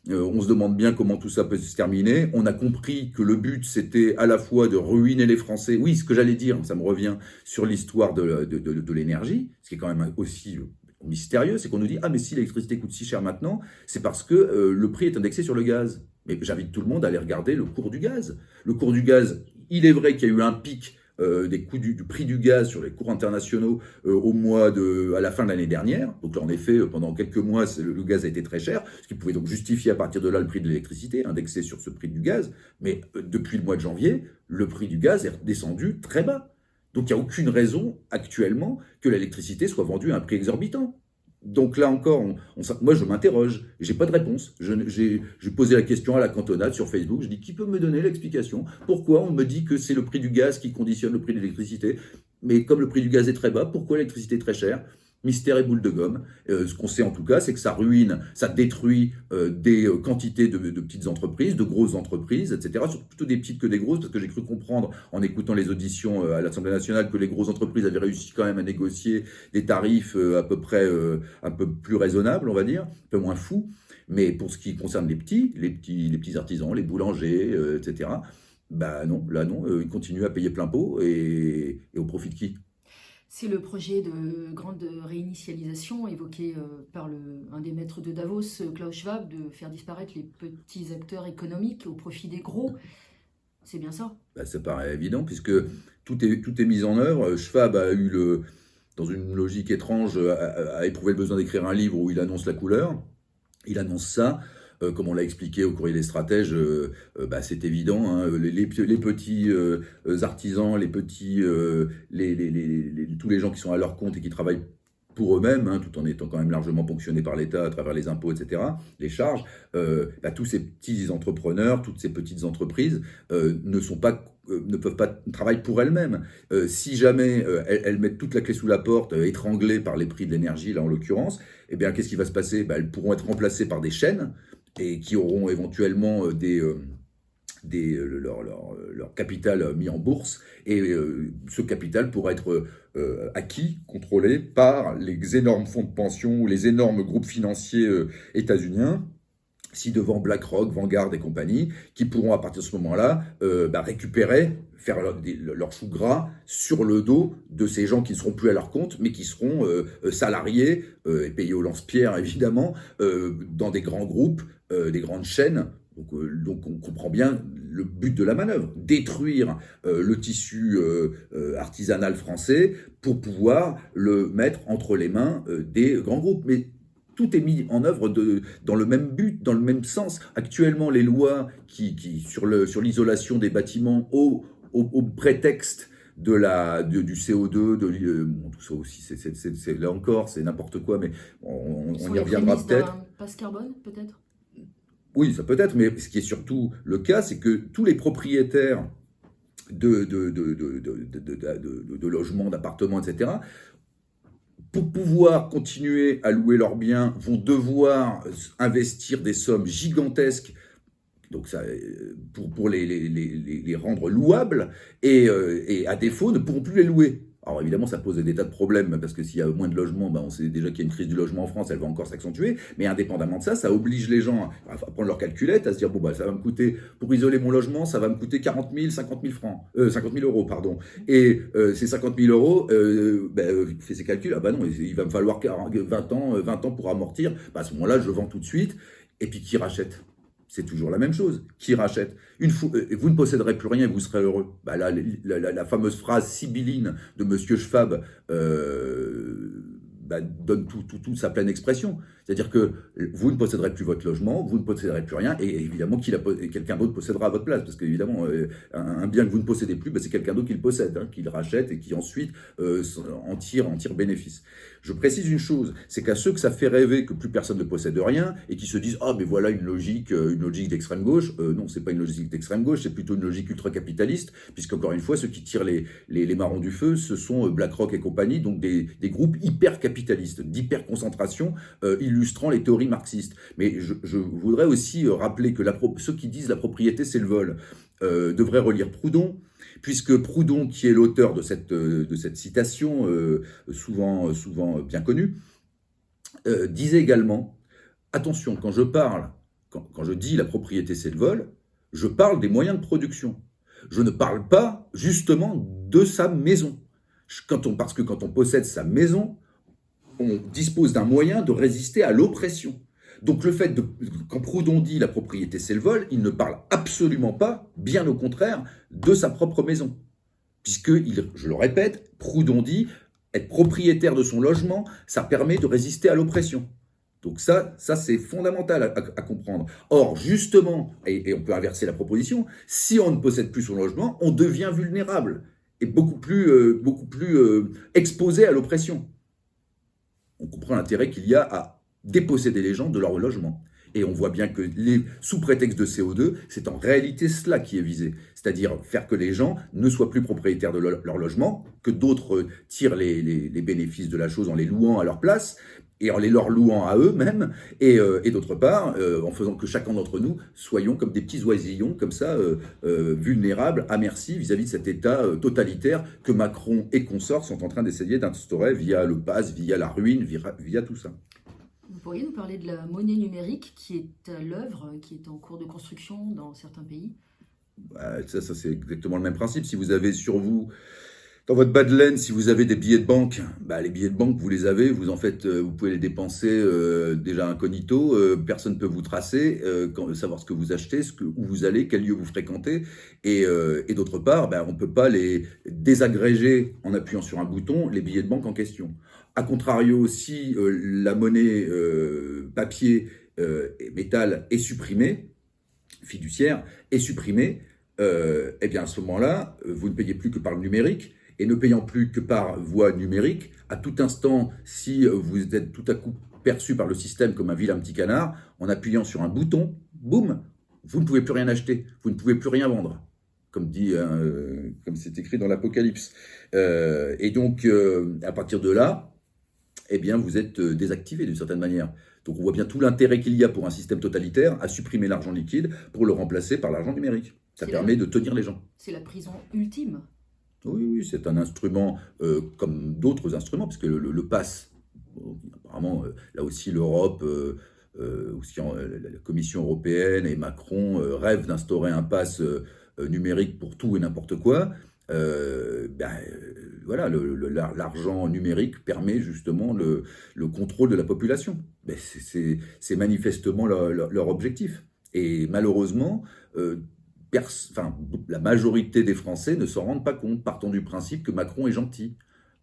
On se demande bien comment tout ça peut se terminer. On a compris que le but, c'était à la fois de ruiner les Français. Oui, ce que j'allais dire, ça me revient sur l'histoire de l'énergie, ce qui est quand même aussi mystérieux, c'est qu'on nous dit « Ah, mais si l'électricité coûte si cher maintenant, c'est parce que le prix est indexé sur le gaz. » Mais j'invite tout le monde à aller regarder le cours du gaz. Le cours du gaz, il est vrai qu'il y a eu un pic des coûts du prix du gaz sur les cours internationaux à la fin de l'année dernière. Donc là, en effet, pendant quelques mois, le gaz a été très cher, ce qui pouvait donc justifier à partir de là le prix de l'électricité, indexé sur ce prix du gaz. Mais depuis le mois de janvier, le prix du gaz est redescendu très bas. Donc il n'y a aucune raison actuellement que l'électricité soit vendue à un prix exorbitant. Donc là encore, moi je m'interroge, j'ai pas de réponse. J'ai posé la question à la cantonade sur Facebook, je dis qui peut me donner l'explication? Pourquoi on me dit que c'est le prix du gaz qui conditionne le prix de l'électricité? Mais comme le prix du gaz est très bas, pourquoi l'électricité est très chère? Mystère et boule de gomme. Ce qu'on sait en tout cas, c'est que ça ruine, ça détruit des quantités de petites entreprises, de grosses entreprises, etc. Surtout plutôt des petites que des grosses, parce que j'ai cru comprendre en écoutant les auditions à l'Assemblée nationale que les grosses entreprises avaient réussi quand même à négocier des tarifs à peu près un peu plus raisonnables, on va dire, un peu moins fous. Mais pour ce qui concerne les petits artisans, les boulangers, etc., bah non, là non, ils continuent à payer plein pot et au profit de qui? C'est le projet de grande réinitialisation évoqué par un des maîtres de Davos, Klaus Schwab, de faire disparaître les petits acteurs économiques au profit des gros. C'est bien ça? Bah, ça paraît évident puisque tout est mis en œuvre. Schwab a eu dans une logique étrange, a éprouvé le besoin d'écrire un livre où il annonce la couleur. Il annonce ça. Comme on l'a expliqué au courrier des stratèges, bah, c'est évident, hein, les petits artisans, tous les gens qui sont à leur compte et qui travaillent pour eux-mêmes, hein, tout en étant quand même largement ponctionnés par l'État à travers les impôts, etc., les charges, bah, tous ces petits entrepreneurs, toutes ces petites entreprises ne peuvent pas travailler pour elles-mêmes. Si jamais elles mettent toute la clé sous la porte, étranglées par les prix de l'énergie, là en l'occurrence, eh bien qu'est-ce qui va se passer? Bah, elles pourront être remplacées par des chaînes et qui auront éventuellement leur capital mis en bourse, et ce capital pourra être acquis, contrôlé par les énormes fonds de pension ou les énormes groupes financiers états-uniens, ci-devant BlackRock, Vanguard et compagnie, qui pourront à partir de ce moment-là récupérer, faire leur chou gras sur le dos de ces gens qui ne seront plus à leur compte, mais qui seront salariés et payés au lance-pierre évidemment, dans des grands groupes, des grandes chaînes. Donc on comprend bien le but de la manœuvre, détruire le tissu artisanal français pour pouvoir le mettre entre les mains des grands groupes. Mais tout est mis en œuvre dans le même but, dans le même sens. Actuellement, les lois sur l'isolation des bâtiments au prétexte du CO2, bon, tout ça aussi, là encore, c'est n'importe quoi, mais on y reviendra peut-être. Passe carbone, peut-être? Oui, ça peut être, mais ce qui est surtout le cas, c'est que tous les propriétaires de logements, d'appartements, etc., pour pouvoir continuer à louer leurs biens, vont devoir investir des sommes gigantesques, donc ça, pour les rendre louables, et à défaut ne pourront plus les louer. Alors évidemment, ça pose des tas de problèmes, parce que s'il y a moins de logements, on sait déjà qu'il y a une crise du logement en France, elle va encore s'accentuer, mais indépendamment de ça, ça oblige les gens à prendre leur calculette, à se dire, bon, ça va me coûter, pour isoler mon logement, ça va me coûter 40 000, 50 000 francs, 50 000 euros, pardon. Et ces 50 000 euros, fait ses calculs, ah bah non, il va me falloir 20 ans pour amortir, à ce moment-là, je vends tout de suite, et puis qui rachète? C'est toujours la même chose. Qui rachète? Vous ne posséderez plus rien et vous serez heureux. Là, la fameuse phrase sibylline de Monsieur Schwab donne toute sa pleine expression. C'est-à-dire que vous ne posséderez plus votre logement, vous ne posséderez plus rien, et évidemment quelqu'un d'autre possédera à votre place. Parce qu'évidemment, un bien que vous ne possédez plus, c'est quelqu'un d'autre qui le possède, qui le rachète et qui ensuite en tire bénéfice. Je précise une chose, c'est qu'à ceux que ça fait rêver que plus personne ne possède rien et qui se disent « Ah, mais voilà une logique d'extrême gauche », non, c'est pas une logique d'extrême gauche, c'est plutôt une logique ultra-capitaliste, puisqu'encore une fois, ceux qui tirent les marrons du feu, ce sont BlackRock et compagnie, donc des groupes hyper-capitalistes, d'hyper-concentration, illustrant les théories marxistes. Mais je voudrais aussi rappeler que ceux qui disent la propriété, c'est le vol, devraient relire Proudhon, puisque Proudhon, qui est l'auteur de cette citation, souvent bien connue, disait également, attention, quand je dis la propriété c'est le vol, je parle des moyens de production. Je ne parle pas justement de sa maison. Parce que quand on possède sa maison, on dispose d'un moyen de résister à l'oppression. Donc le fait quand Proudhon dit la propriété c'est le vol, il ne parle absolument pas, bien au contraire, de sa propre maison. Puisque, je le répète, Proudhon dit être propriétaire de son logement, ça permet de résister à l'oppression. Donc ça c'est fondamental à comprendre. Or, justement, et on peut inverser la proposition, si on ne possède plus son logement, on devient vulnérable et beaucoup plus exposé à l'oppression. On comprend l'intérêt qu'il y a à déposséder les gens de leur logement. Et on voit bien que sous prétexte de CO2, c'est en réalité cela qui est visé. C'est-à-dire faire que les gens ne soient plus propriétaires de leur logement, que d'autres tirent les bénéfices de la chose en les louant à leur place, et en leur louant à eux-mêmes, et d'autre part, en faisant que chacun d'entre nous soyons comme des petits oisillons, comme ça, vulnérables, à merci vis-à-vis de cet État totalitaire que Macron et consorts sont en train d'essayer d'instaurer via le pass, via la ruine, via tout ça. Vous pourriez nous parler de la monnaie numérique qui est à l'œuvre, qui est en cours de construction dans certains pays? Ça c'est exactement le même principe. Si vous avez sur vous, dans votre bas de laine, si vous avez des billets de banque, les billets de banque, vous les avez, vous en faites, vous pouvez les dépenser déjà incognito, personne ne peut vous tracer, savoir ce que vous achetez, où vous allez, quel lieu vous fréquentez, et d'autre part, on ne peut pas les désagréger en appuyant sur un bouton, les billets de banque en question. A contrario, si la monnaie papier et métal est supprimée, fiduciaire est supprimée, à ce moment-là, vous ne payez plus que par le numérique, et ne payant plus que par voie numérique, à tout instant, si vous êtes tout à coup perçu par le système comme un vilain petit canard, en appuyant sur un bouton, boum, vous ne pouvez plus rien acheter, vous ne pouvez plus rien vendre, comme c'est écrit dans l'Apocalypse. Et donc, à partir de là, vous êtes désactivé d'une certaine manière. Donc on voit bien tout l'intérêt qu'il y a pour un système totalitaire à supprimer l'argent liquide pour le remplacer par l'argent numérique. Ça permet de tenir les gens. C'est la prison ultime. Oui, c'est un instrument comme d'autres instruments, parce que le pass, apparemment, là aussi l'Europe, aussi la Commission européenne et Macron rêvent d'instaurer un pass numérique pour tout et n'importe quoi. L'argent numérique permet justement le contrôle de la population. C'est manifestement leur objectif. Et malheureusement, la majorité des Français ne s'en rendent pas compte, partant du principe que Macron est gentil.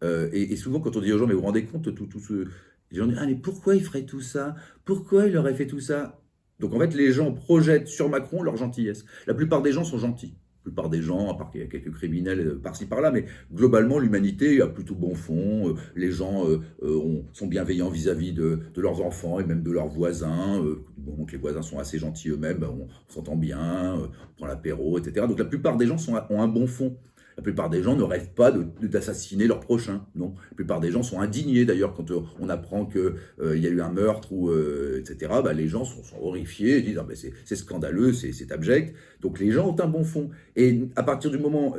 Et souvent, quand on dit aux gens, mais vous vous rendez compte, les gens disent, ah mais pourquoi il ferait tout ça? Pourquoi il aurait fait tout ça? Donc en fait, les gens projettent sur Macron leur gentillesse. La plupart des gens sont gentils. La plupart des gens, à part qu'il y a quelques criminels par-ci par-là, mais globalement, l'humanité a plutôt bon fond. Les gens sont bienveillants vis-à-vis de leurs enfants et même de leurs voisins. Donc les voisins sont assez gentils eux-mêmes, on s'entend bien, on prend l'apéro, etc. Donc la plupart des gens ont un bon fond. La plupart des gens ne rêvent pas d'assassiner leur prochain, non. La plupart des gens sont indignés, d'ailleurs, quand on apprend qu'il y a eu un meurtre, etc. Les gens sont horrifiés, ils disent ah, c'est scandaleux, c'est abject. Donc les gens ont un bon fond. Et à partir du moment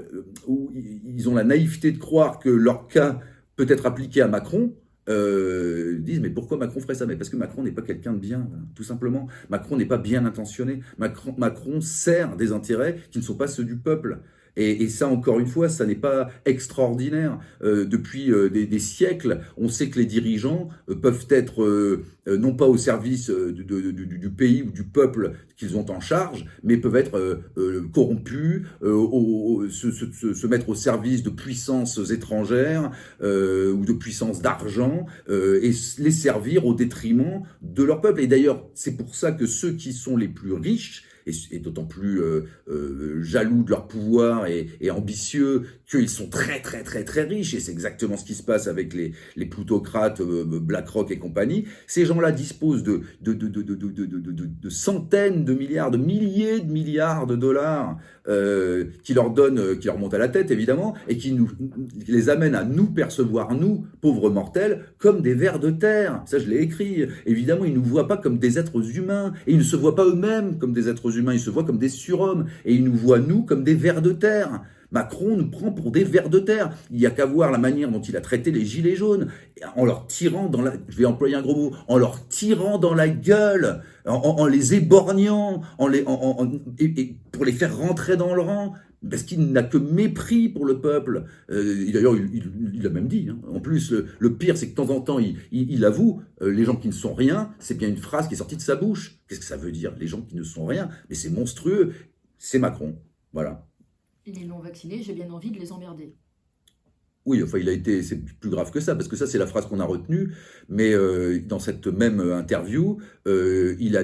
où ils ont la naïveté de croire que leur cas peut être appliqué à Macron, disent mais pourquoi Macron ferait ça? Mais parce que Macron n'est pas quelqu'un de bien, tout simplement. Macron n'est pas bien intentionné. Macron sert des intérêts qui ne sont pas ceux du peuple. Et ça, encore une fois, ça n'est pas extraordinaire. Depuis des siècles, on sait que les dirigeants peuvent être non pas au service du pays ou du peuple qu'ils ont en charge, mais peuvent être corrompus, se mettre au service de puissances étrangères ou de puissances d'argent et les servir au détriment de leur peuple. Et d'ailleurs, c'est pour ça que ceux qui sont les plus riches et d'autant plus jaloux de leur pouvoir et ambitieux qu'ils sont très très très très riches, et c'est exactement ce qui se passe avec les plutocrates BlackRock et compagnie. Ces gens-là disposent de centaines de milliards, de milliers de milliards de dollars qui leur montent à la tête évidemment, et qui les amènent à nous percevoir, nous, pauvres mortels, comme des vers de terre. Ça je l'ai écrit. Évidemment, ils ne nous voient pas comme des êtres humains, et ils ne se voient pas eux-mêmes comme des êtres humains, ils se voient comme des surhommes, et ils nous voient nous comme des vers de terre. Macron nous prend pour des vers de terre. Il n'y a qu'à voir la manière dont il a traité les gilets jaunes, en leur tirant dans la... Je vais employer un gros mot, en leur tirant dans la gueule, en les éborgnant, et pour les faire rentrer dans le rang, parce qu'il n'a que mépris pour le peuple. D'ailleurs, il a même dit. Hein. En plus, le pire, c'est que de temps en temps, il avoue, les gens qui ne sont rien, c'est bien une phrase qui est sortie de sa bouche. Qu'est-ce que ça veut dire, les gens qui ne sont rien? Mais c'est monstrueux. C'est Macron. Voilà. Les non-vaccinés, j'ai bien envie de les emmerder. Oui, enfin, c'est plus grave que ça, parce que ça, c'est la phrase qu'on a retenue. Mais dans cette même interview, il a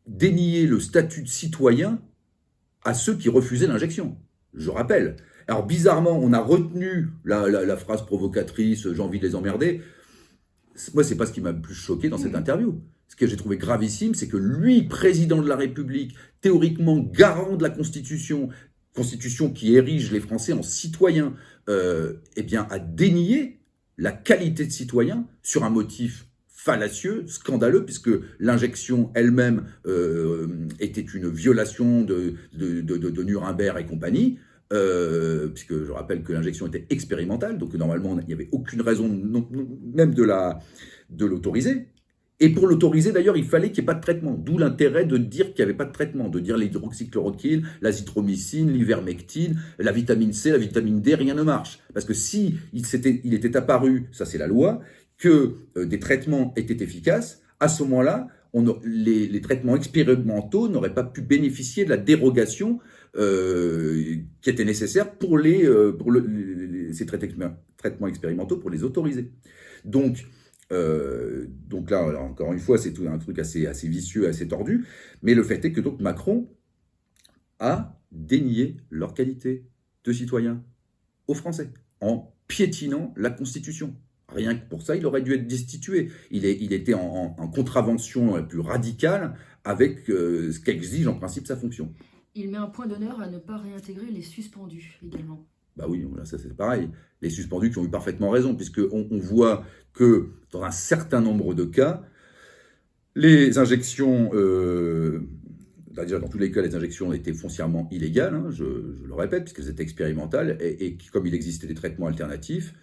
dénié le statut de citoyen à ceux qui refusaient l'injection. Je rappelle. Alors, bizarrement, on a retenu la phrase provocatrice « j'ai envie de les emmerder ». Moi, c'est pas ce qui m'a le plus choqué dans cette interview. Ce que j'ai trouvé gravissime, c'est que lui, président de la République, théoriquement garant de la Constitution qui érige les Français en citoyens, a dénié la qualité de citoyen sur un motif fallacieux, scandaleux, puisque l'injection elle-même était une violation de Nuremberg et compagnie, puisque je rappelle que l'injection était expérimentale, donc normalement il n'y avait aucune raison même de l'autoriser. Et pour l'autoriser, d'ailleurs, il fallait qu'il n'y ait pas de traitement. D'où l'intérêt de dire qu'il n'y avait pas de traitement, de dire l'hydroxychloroquine, l'azithromycine, l'ivermectine, la vitamine C, la vitamine D, rien ne marche. Parce que si il était apparu, ça c'est la loi, que des traitements étaient efficaces, à ce moment-là, les traitements expérimentaux n'auraient pas pu bénéficier de la dérogation qui était nécessaire pour ces traitements expérimentaux pour les autoriser. Donc là, encore une fois, c'est tout un truc assez vicieux, assez tordu. Mais le fait est que donc Macron a dénié leur qualité de citoyen aux Français en piétinant la Constitution. Rien que pour ça, il aurait dû être destitué. Il était en contravention la plus radicale avec ce qu'exige en principe sa fonction. Il met un point d'honneur à ne pas réintégrer les suspendus également. Bah oui, là, ça c'est pareil. Les suspendus qui ont eu parfaitement raison, puisqu'on voit que dans un certain nombre de cas, les injections, déjà dans tous les cas, les injections étaient foncièrement illégales, hein, je le répète, puisqu'elles étaient expérimentales, et comme il existait des traitements alternatifs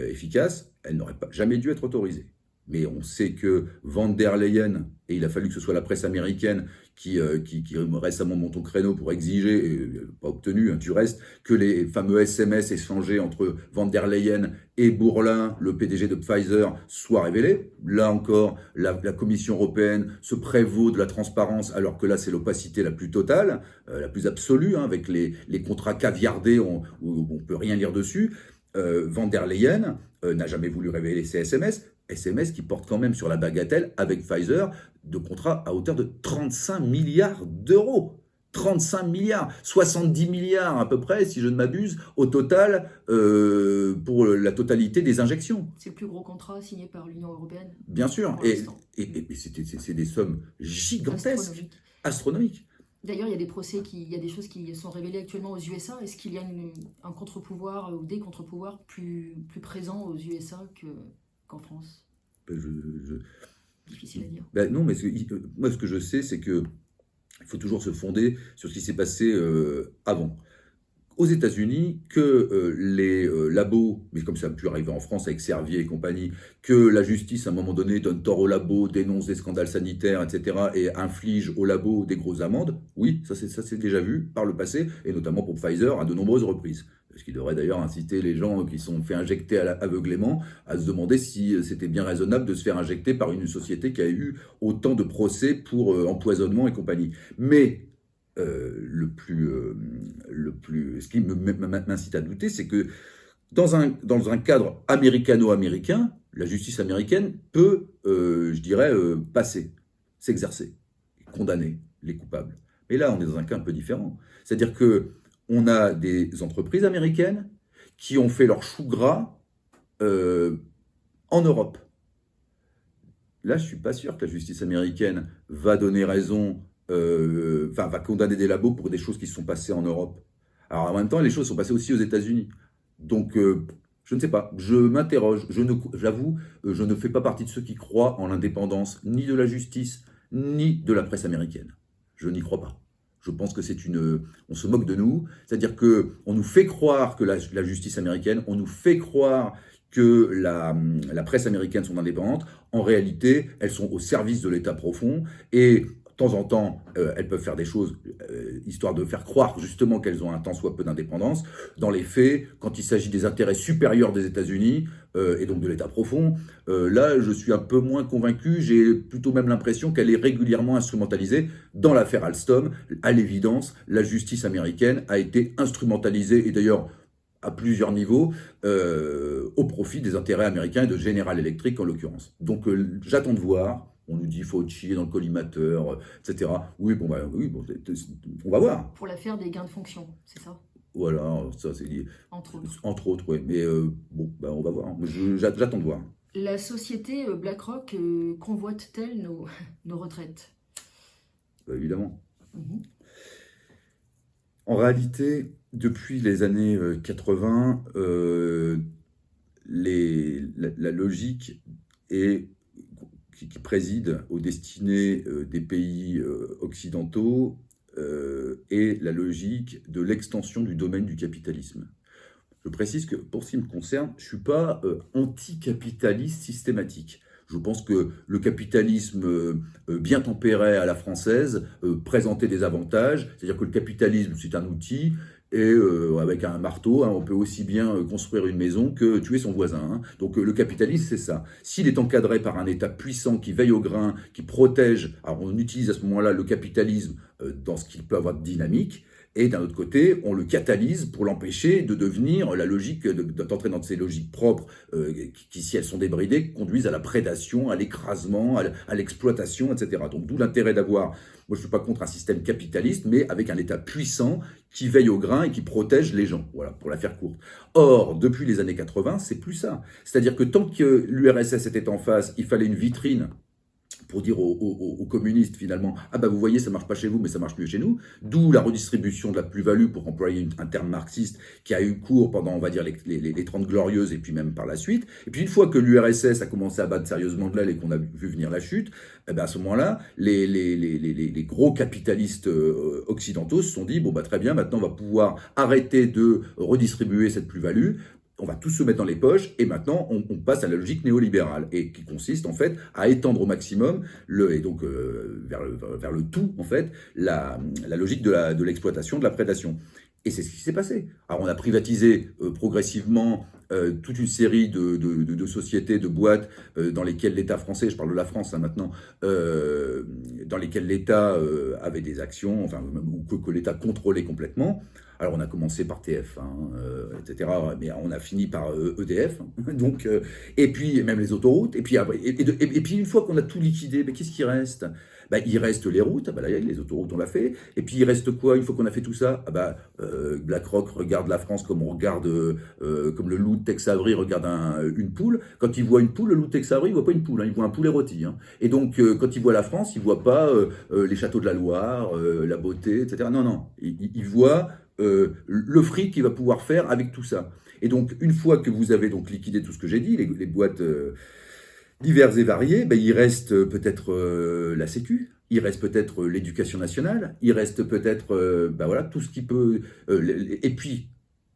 efficaces, elles n'auraient jamais dû être autorisées. Mais on sait que Van der Leyen, et il a fallu que ce soit la presse américaine qui récemment monte au créneau pour exiger, et pas obtenu, hein, du reste, que les fameux SMS échangés entre Van der Leyen et Bourlin, le PDG de Pfizer, soient révélés. Là encore, la Commission européenne se prévaut de la transparence, alors que là, c'est l'opacité la plus totale, la plus absolue, hein, avec les contrats caviardés où on ne peut rien lire dessus. Van der Leyen n'a jamais voulu révéler ces SMS qui portent quand même sur la bagatelle avec Pfizer de contrats à hauteur de 35 milliards d'euros. 35 milliards, 70 milliards à peu près, si je ne m'abuse, au total pour la totalité des injections. C'est le plus gros contrat signé par l'Union européenne. Bien sûr, et c'est des sommes gigantesques, astronomiques. D'ailleurs, il y a des il y a des choses qui sont révélées actuellement aux USA. Est-ce qu'il y a un contre-pouvoir ou des contre-pouvoirs plus présents aux USA qu'en France? Difficile à dire. Non, mais moi, ce que je sais, c'est que il faut toujours se fonder sur ce qui s'est passé avant. Aux États-Unis, que les labos, mais comme ça a pu arriver en France avec Servier et compagnie, que la justice, à un moment donné, donne tort aux labos, dénonce des scandales sanitaires, etc., et inflige aux labos des grosses amendes, oui, ça c'est déjà vu par le passé, et notamment pour Pfizer à de nombreuses reprises. Ce qui devrait d'ailleurs inciter les gens qui sont fait injecter aveuglément à se demander si c'était bien raisonnable de se faire injecter par une société qui a eu autant de procès pour empoisonnement et compagnie. Mais ce qui m'incite à douter, c'est que dans un cadre américano-américain, la justice américaine peut, passer, s'exercer, condamner les coupables. Mais là, on est dans un cas un peu différent. C'est-à-dire qu'on a des entreprises américaines qui ont fait leur chou gras en Europe. Là, je ne suis pas sûr que la justice américaine va donner raison, va condamner des labos pour des choses qui se sont passées en Europe. Alors en même temps, les choses sont passées aussi aux États-Unis. Donc, je ne sais pas, je m'interroge, j'avoue, je ne fais pas partie de ceux qui croient en l'indépendance ni de la justice, ni de la presse américaine. Je n'y crois pas. Je pense que on se moque de nous, c'est-à-dire qu'on nous fait croire que la justice américaine, on nous fait croire que la presse américaine sont indépendantes. En réalité, elles sont au service de l'État profond et de temps en temps, elles peuvent faire des choses histoire de faire croire justement qu'elles ont un tant soit peu d'indépendance. Dans les faits, quand il s'agit des intérêts supérieurs des États-Unis et donc de l'État profond, là, je suis un peu moins convaincu. J'ai plutôt même l'impression qu'elle est régulièrement instrumentalisée. Dans l'affaire Alstom, à l'évidence, la justice américaine a été instrumentalisée et d'ailleurs à plusieurs niveaux au profit des intérêts américains et de General Electric en l'occurrence. Donc j'attends de voir. On nous dit qu'il faut chier dans le collimateur, etc. Oui, on va voir. Pour l'affaire des gains de fonction, c'est ça? Voilà, ça c'est lié. Entre autres, oui. Mais on va voir. J'attends de voir. La société BlackRock convoite-t-elle nos retraites? Évidemment. En réalité, depuis les années 80, la logique qui préside aux destinées des pays occidentaux est la logique de l'extension du domaine du capitalisme. Je précise que pour ce qui me concerne, je ne suis pas anticapitaliste systématique. Je pense que le capitalisme bien tempéré à la française présentait des avantages, c'est-à-dire que le capitalisme, c'est un outil, et avec un marteau, hein, on peut aussi bien construire une maison que tuer son voisin. Hein. Donc le capitalisme, c'est ça. S'il est encadré par un État puissant qui veille au grain, qui protège, alors on utilise à ce moment-là le capitalisme dans ce qu'il peut avoir de dynamique, et d'un autre côté, on le catalyse pour l'empêcher de devenir la logique, d'entrer dans ces logiques propres, qui, si elles sont débridées, conduisent à la prédation, à l'écrasement, à l'exploitation, etc. Donc d'où l'intérêt d'avoir, moi je ne suis pas contre un système capitaliste, mais avec un État puissant qui veille au grain et qui protège les gens, voilà, pour la faire courte. Or, depuis les années 80, c'est plus ça. C'est-à-dire que tant que l'URSS était en face, il fallait une vitrine pour dire aux communistes finalement, ah bah vous voyez, ça marche pas chez vous, mais ça marche mieux chez nous. D'où la redistribution de la plus-value, pour employer un terme marxiste, qui a eu cours pendant, on va dire, les 30 glorieuses, et puis même par la suite. Et puis une fois que l'URSS a commencé à battre sérieusement de l'aile et qu'on a vu venir la chute, eh ben à ce moment-là, les gros capitalistes occidentaux se sont dit, bon bah très bien, maintenant on va pouvoir arrêter de redistribuer cette plus-value, on va tous se mettre dans les poches, et maintenant on passe à la logique néolibérale, et qui consiste en fait à étendre au maximum, et donc vers le tout en fait, la logique de l'exploitation, de la prédation. Et c'est ce qui s'est passé. Alors on a privatisé progressivement toute une série de sociétés, de boîtes dans lesquelles l'État français, je parle de la France hein, maintenant, dans lesquelles l'État avait des actions, enfin, ou que l'État contrôlait complètement. Alors on a commencé par TF1, etc., mais on a fini par EDF, hein, donc, et puis même les autoroutes, et puis, et puis une fois qu'on a tout liquidé, ben, qu'est-ce qui reste? Ben, il reste les routes, ah ben, là, les autoroutes on l'a fait, et puis il reste quoi une fois qu'on a fait tout ça? Ah ben, BlackRock regarde la France comme on regarde, comme le loup de Tex Avery regarde une poule. Quand il voit une poule, le loup de Tex Avery, il voit pas une poule, hein, il voit un poulet rôti. Hein. Et donc quand il voit la France, il voit pas les châteaux de la Loire, la beauté, etc. Non, non, il voit le fric qu'il va pouvoir faire avec tout ça. Et donc, une fois que vous avez donc liquidé tout ce que j'ai dit, les boîtes diverses et variées, ben, il reste peut-être la Sécu, il reste peut-être l'éducation nationale, il reste peut-être ben voilà, tout ce qui peut... et puis,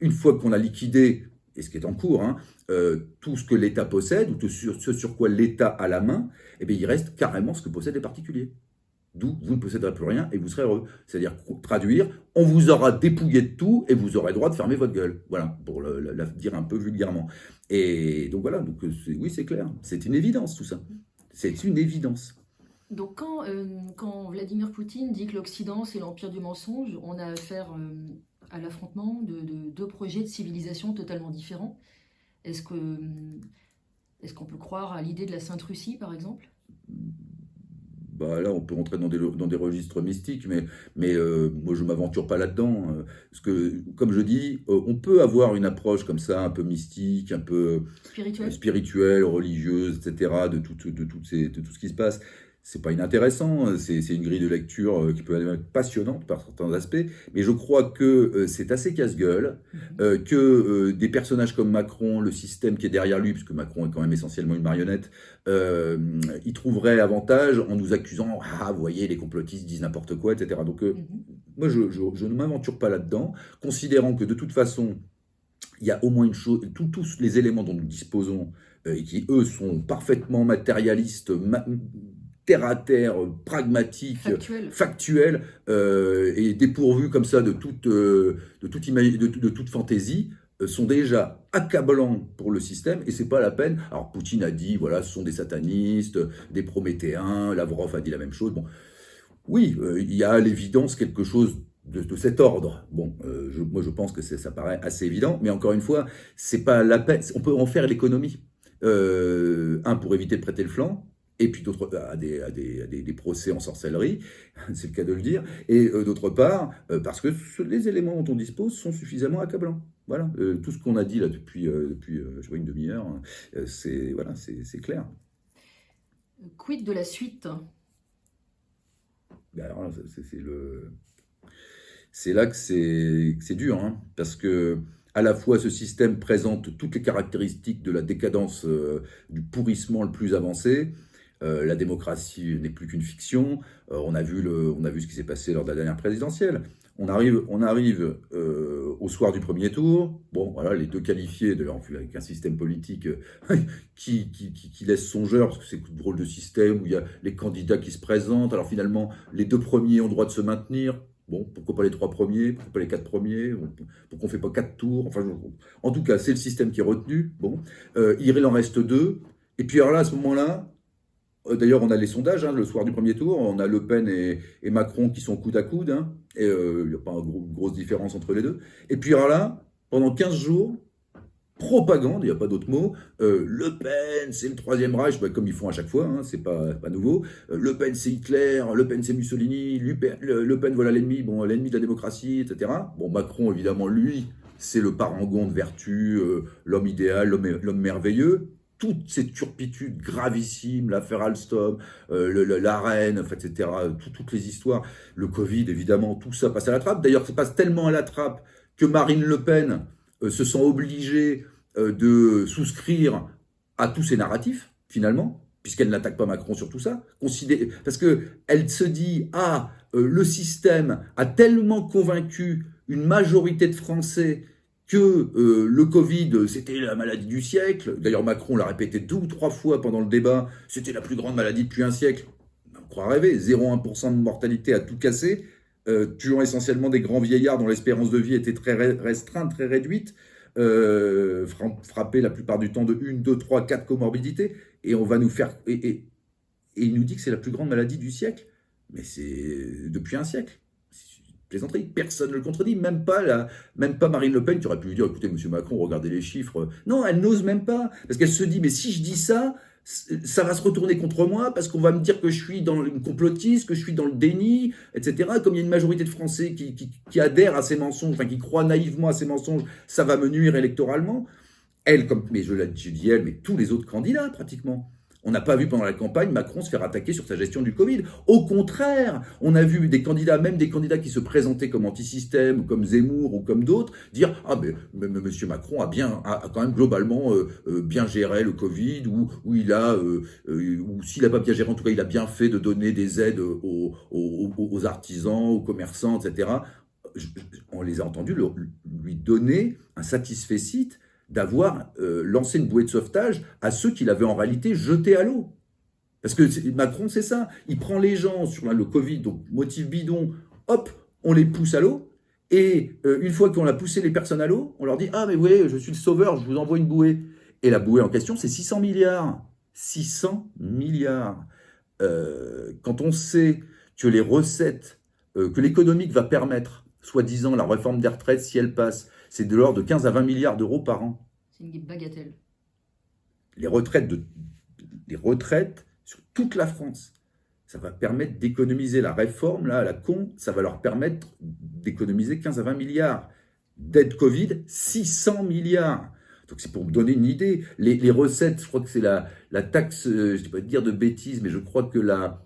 une fois qu'on a liquidé, et ce qui est en cours, hein, tout ce que l'État possède, ou tout ce sur quoi l'État a la main, eh bien, il reste carrément ce que possèdent les particuliers. D'où vous ne posséderez plus rien et vous serez heureux. C'est-à-dire, traduire, on vous aura dépouillé de tout et vous aurez le droit de fermer votre gueule. Voilà, pour le dire un peu vulgairement. Et donc voilà, donc, oui, c'est clair. C'est une évidence tout ça. C'est une évidence. Donc quand Vladimir Poutine dit que l'Occident c'est l'empire du mensonge, on a affaire à l'affrontement de deux projets de civilisation totalement différents. Est-ce qu'on peut croire à l'idée de la Sainte Russie par exemple? Bah là, on peut rentrer dans des registres mystiques, mais moi, je ne m'aventure pas là-dedans. Parce que, comme je dis, on peut avoir une approche comme ça, un peu mystique, un peu spirituelle, religieuse, etc., de tout ce qui se passe. C'est pas inintéressant, c'est une grille de lecture qui peut être passionnante par certains aspects, mais je crois que c'est assez casse-gueule, que des personnages comme Macron, le système qui est derrière lui, puisque Macron est quand même essentiellement une marionnette, il trouverait avantage en nous accusant, ah, vous voyez, les complotistes disent n'importe quoi, etc. Donc, moi, je ne m'aventure pas là-dedans, considérant que de toute façon, il y a au moins une chose, tous les éléments dont nous disposons, et qui, eux, sont parfaitement matérialistes, terre à terre, pragmatique, factuel, et dépourvu comme ça de toute fantaisie, sont déjà accablants pour le système, et c'est pas la peine. Alors Poutine a dit, voilà, ce sont des satanistes, des prométhéens, Lavrov a dit la même chose. Bon, oui, il y a à l'évidence quelque chose de cet ordre. Bon, moi je pense que ça paraît assez évident, mais encore une fois, c'est pas la peine. On peut en faire l'économie. Pour éviter de prêter le flanc, et puis d'autre à des procès en sorcellerie, c'est le cas de le dire, et d'autre part, parce que les éléments dont on dispose sont suffisamment accablants. Voilà, tout ce qu'on a dit là depuis je vois une demi-heure, c'est voilà, c'est clair. Quid de la suite? Alors, c'est là que c'est dur, hein, parce que à la fois ce système présente toutes les caractéristiques de la décadence, du pourrissement le plus avancé. La démocratie n'est plus qu'une fiction. On a vu ce qui s'est passé lors de la dernière présidentielle. On arrive au soir du premier tour. Bon, voilà, les deux qualifiés, d'ailleurs, avec un système politique qui laisse songeur, parce que c'est un drôle de système où il y a les candidats qui se présentent. Alors finalement, les deux premiers ont le droit de se maintenir. Bon, pourquoi pas les trois premiers? Pourquoi pas les quatre premiers? Pourquoi on fait pas quatre tours? Enfin, en tout cas, c'est le système qui est retenu. Bon, il en reste deux. Et puis alors là, à ce moment-là, d'ailleurs, on a les sondages, hein, le soir du premier tour, on a Le Pen et Macron qui sont coude à coude, hein, et il n'y a pas une grosse différence entre les deux. Et puis alors là, pendant 15 jours, propagande, il n'y a pas d'autre mot, Le Pen c'est le Troisième Reich, bah, comme ils font à chaque fois, hein, c'est pas nouveau. Le Pen c'est Hitler, Le Pen c'est Mussolini, Le Pen voilà l'ennemi, bon, l'ennemi de la démocratie, etc. Bon, Macron évidemment, lui, c'est le parangon de vertu, l'homme idéal, l'homme merveilleux. Toutes ces turpitudes gravissimes, l'affaire Alstom, la reine, etc., toutes les histoires, le Covid, évidemment, tout ça passe à la trappe. D'ailleurs, ça passe tellement à la trappe que Marine Le Pen se sent obligée de souscrire à tous ces narratifs, finalement, puisqu'elle n'attaque pas Macron sur tout ça, parce qu'elle se dit, le système a tellement convaincu une majorité de Français que le Covid, c'était la maladie du siècle. D'ailleurs, Macron l'a répété 2 ou 3 fois pendant le débat, c'était la plus grande maladie depuis un siècle. On croit rêver, 0,1% de mortalité à tout casser, tuant essentiellement des grands vieillards dont l'espérance de vie était très restreinte, très réduite, frappés la plupart du temps de 1, 2, 3, 4 comorbidités, et on va nous faire... Et il nous dit que c'est la plus grande maladie du siècle, mais c'est depuis un siècle. Plaisanterie, personne ne le contredit, même pas Marine Le Pen qui aurait pu lui dire, écoutez, monsieur Macron, regardez les chiffres. Non, elle n'ose même pas, parce qu'elle se dit, mais si je dis ça, ça va se retourner contre moi, parce qu'on va me dire que je suis dans une complotiste, que je suis dans le déni, etc. Comme il y a une majorité de Français qui adhèrent à ces mensonges, enfin qui croient naïvement à ces mensonges, ça va me nuire électoralement. Elle, mais je dis elle, mais tous les autres candidats, pratiquement. On n'a pas vu pendant la campagne Macron se faire attaquer sur sa gestion du Covid. Au contraire, on a vu des candidats, même des candidats qui se présentaient comme anti-système, comme Zemmour ou comme d'autres, dire « Ah, mais monsieur Macron a quand même globalement bien géré le Covid, ou s'il n'a pas bien géré, en tout cas, il a bien fait de donner des aides aux artisans, aux commerçants, etc. » On les a entendus lui donner un satisfecit d'avoir lancé une bouée de sauvetage à ceux qui l'avaient en réalité jeté à l'eau. Parce que Macron, c'est ça. Il prend les gens sur le Covid, donc motif bidon, hop, on les pousse à l'eau. Et une fois qu'on a poussé les personnes à l'eau, on leur dit « Ah, mais vous voyez, je suis le sauveur, je vous envoie une bouée. » Et la bouée en question, c'est 600 milliards. 600 milliards. Quand on sait que les recettes, que l'économique va permettre, soi-disant, la réforme des retraites, si elle passe, c'est de l'ordre de 15 à 20 milliards d'euros par an. C'est une bagatelle. Les retraites sur toute la France, ça va permettre d'économiser la réforme, là, à la con, ça va leur permettre d'économiser 15 à 20 milliards. D'aide Covid, 600 milliards. Donc c'est pour me donner une idée. Les recettes, je crois que c'est la taxe, je ne vais pas dire de bêtises, mais je crois que la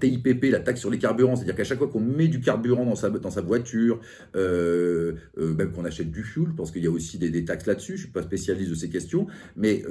TIPP, la taxe sur les carburants, c'est-à-dire qu'à chaque fois qu'on met du carburant dans sa voiture, même qu'on achète du fuel, parce qu'il y a aussi des taxes là-dessus, je ne suis pas spécialiste de ces questions, mais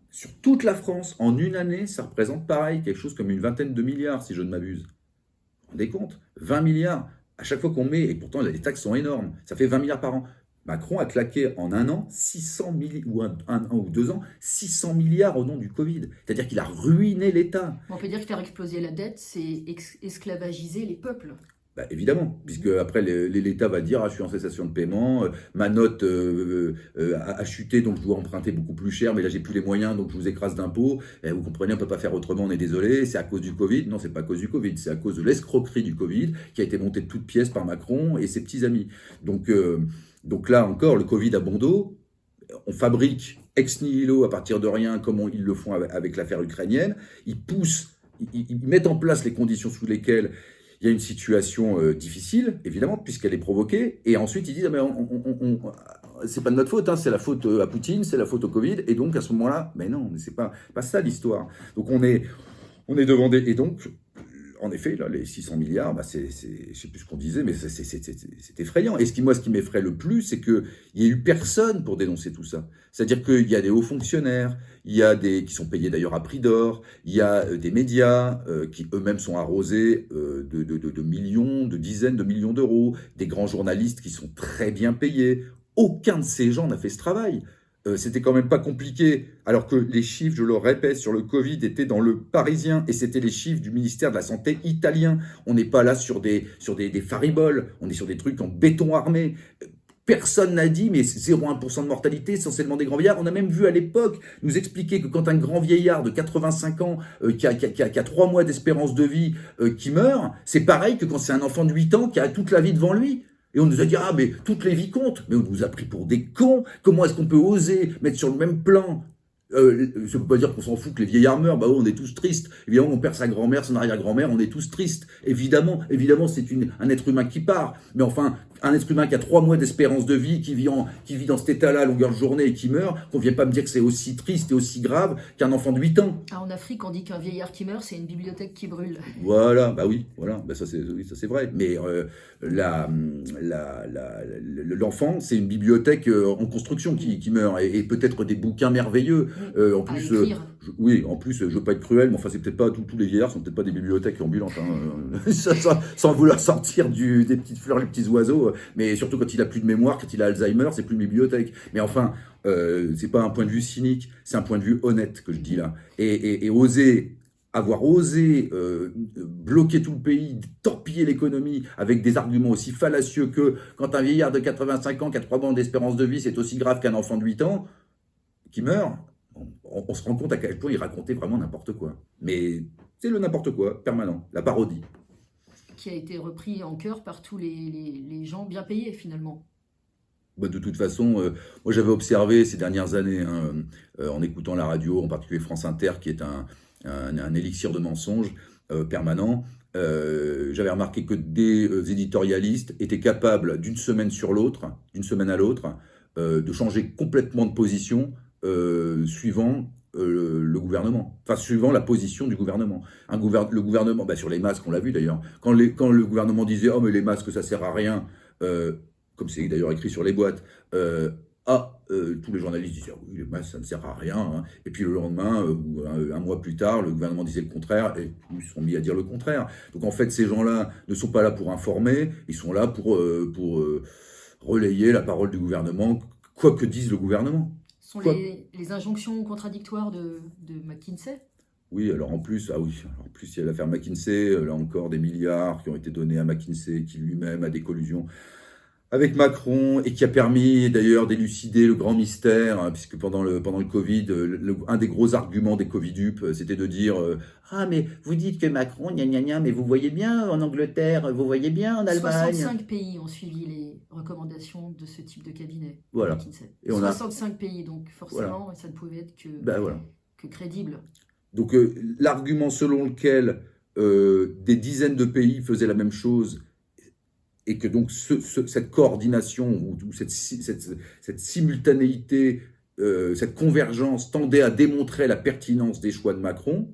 sur toute la France, en une année, ça représente pareil, quelque chose comme une vingtaine de milliards, si je ne m'abuse. Vous vous rendez compte? 20 milliards, à chaque fois qu'on met, et pourtant les taxes sont énormes, ça fait 20 milliards par an. Macron a claqué en un an, 600 milliards, ou un an ou 2 ans, 600 milliards au nom du Covid. C'est-à-dire qu'il a ruiné l'État. On peut dire que faire exploser la dette, c'est esclavagiser les peuples. Bah, évidemment, puisque après l'État va dire « Ah, je suis en cessation de paiement, ma note a chuté, donc je dois emprunter beaucoup plus cher, mais là j'ai plus les moyens, donc je vous écrase d'impôts. Vous comprenez, on ne peut pas faire autrement, on est désolé, c'est à cause du Covid. » Non, c'est pas à cause du Covid, c'est à cause de l'escroquerie du Covid qui a été montée de toutes pièces par Macron et ses petits amis. Donc là encore, le Covid a bon dos. On fabrique ex nihilo à partir de rien, comme ils le font avec l'affaire ukrainienne. Ils mettent en place les conditions sous lesquelles il y a une situation difficile, évidemment, puisqu'elle est provoquée. Et ensuite, ils disent c'est pas de notre faute, hein, c'est la faute à Poutine, c'est la faute au Covid. Et donc, à ce moment-là, mais non, c'est pas ça l'histoire. Donc, on est devant des... Et donc, en effet, là, les 600 milliards, bah, je ne sais plus ce qu'on disait, mais c'est effrayant. Et moi, ce qui m'effraie le plus, c'est qu'il n'y a eu personne pour dénoncer tout ça. C'est-à-dire qu'il y a des hauts fonctionnaires, il y a qui sont payés d'ailleurs à prix d'or, il y a des médias qui eux-mêmes sont arrosés de millions, de dizaines de millions d'euros, des grands journalistes qui sont très bien payés. Aucun de ces gens n'a fait ce travail. C'était quand même pas compliqué, alors que les chiffres, je le répète, sur le Covid étaient dans le Parisien, et c'était les chiffres du ministère de la Santé italien. On n'est pas là sur des fariboles, on est sur des trucs en béton armé. Personne n'a dit, mais 0,1% de mortalité, essentiellement des grands vieillards. On a même vu à l'époque nous expliquer que quand un grand vieillard de 85 ans, qui a 3 mois d'espérance de vie, qui meurt, c'est pareil que quand c'est un enfant de 8 ans qui a toute la vie devant lui. Et on nous a dit, ah, mais toutes les vies comptent. Mais on nous a pris pour des cons. Comment est-ce qu'on peut oser mettre sur le même plan ça ne veut pas dire qu'on s'en fout que les vieillards meurent. Bah, on est tous tristes. Évidemment, on perd sa grand-mère, son arrière-grand-mère, on est tous tristes. Évidemment, c'est un être humain qui part. Mais enfin, un être humain qui a 3 mois d'espérance de vie, qui vit dans cet état-là à longueur de journée et qui meurt, qu'on ne vienne pas me dire que c'est aussi triste et aussi grave qu'un enfant de 8 ans. Ah, en Afrique, on dit qu'un vieillard qui meurt, c'est une bibliothèque qui brûle. Voilà, bah oui, voilà, bah ça c'est vrai. Mais l'enfant, c'est une bibliothèque en construction qui meurt, et peut-être des bouquins merveilleux. En plus, en plus, je veux pas être cruel, mais enfin, c'est peut-être pas tous les vieillards sont peut-être pas des bibliothèques ambulantes, hein. Sans vouloir sortir des petites fleurs, les petits oiseaux. Mais surtout quand il a plus de mémoire, quand il a Alzheimer, c'est plus une bibliothèque. Mais enfin, c'est pas un point de vue cynique, c'est un point de vue honnête que je dis là. Et avoir osé bloquer tout le pays, torpiller l'économie avec des arguments aussi fallacieux que quand un vieillard de 85 ans qui a 3 mois d'espérance de vie, c'est aussi grave qu'un enfant de 8 ans qui meurt, on se rend compte à quel point il racontait vraiment n'importe quoi. Mais c'est le n'importe quoi, permanent, la parodie. Qui a été repris en chœur par tous les gens bien payés, finalement. Bah, de toute façon, moi j'avais observé ces dernières années, en écoutant la radio, en particulier France Inter, qui est un élixir de mensonges permanent, j'avais remarqué que des éditorialistes étaient capables d'une semaine à l'autre, de changer complètement de position suivant le gouvernement, enfin suivant la position du gouvernement. Le gouvernement, bah, sur les masques, on l'a vu d'ailleurs, quand le gouvernement disait « Oh mais les masques ça sert à rien », comme c'est d'ailleurs écrit sur les boîtes, tous les journalistes disaient « Oui, les masques ça ne sert à rien hein. ». Et puis le lendemain, ou un mois plus tard, le gouvernement disait le contraire, et ils se sont mis à dire le contraire. Donc en fait, ces gens-là ne sont pas là pour informer, ils sont là pour relayer la parole du gouvernement, quoi que dise le gouvernement. Ce sont les injonctions contradictoires de McKinsey. Oui, alors en plus, il y a l'affaire McKinsey, là encore des milliards qui ont été donnés à McKinsey, qui lui-même a des collusions avec Macron, et qui a permis d'ailleurs d'élucider le grand mystère, hein, puisque pendant le Covid, un des gros arguments des Covidup, c'était de dire ah mais vous dites que Macron, gna gna gna, mais vous voyez bien en Angleterre, vous voyez bien en Allemagne. 65 pays ont suivi les recommandations de ce type de cabinet. Voilà. Et 65 pays, donc forcément, ça ne pouvait être que crédible. Donc l'argument selon lequel des dizaines de pays faisaient la même chose, et que donc cette coordination, ou cette simultanéité, cette convergence tendait à démontrer la pertinence des choix de Macron,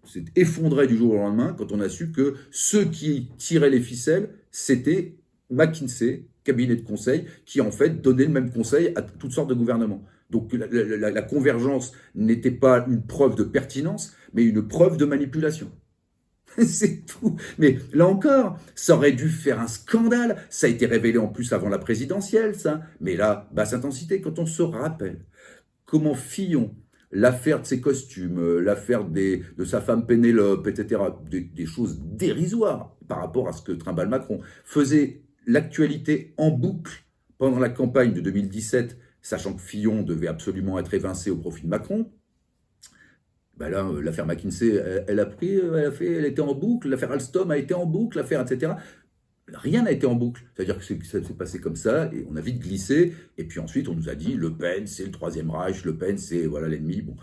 s'est effondré du jour au lendemain quand on a su que ceux qui tiraient les ficelles, c'était McKinsey, cabinet de conseil, qui en fait donnait le même conseil à toutes sortes de gouvernements. Donc la convergence n'était pas une preuve de pertinence, mais une preuve de manipulation. C'est tout. Mais là encore, ça aurait dû faire un scandale. Ça a été révélé en plus avant la présidentielle, ça. Mais là, basse intensité, quand on se rappelle comment Fillon, l'affaire de ses costumes, l'affaire de sa femme Pénélope, etc., des choses dérisoires par rapport à ce que trimballe Macron, faisait l'actualité en boucle pendant la campagne de 2017, sachant que Fillon devait absolument être évincé au profit de Macron. Ben là, l'affaire McKinsey, elle était en boucle, l'affaire Alstom a été en boucle, l'affaire, etc. Rien n'a été en boucle. C'est-à-dire que ça s'est passé comme ça, et on a vite glissé, et puis ensuite on nous a dit Le Pen, c'est le Troisième Reich, Le Pen, c'est voilà l'ennemi. Bon.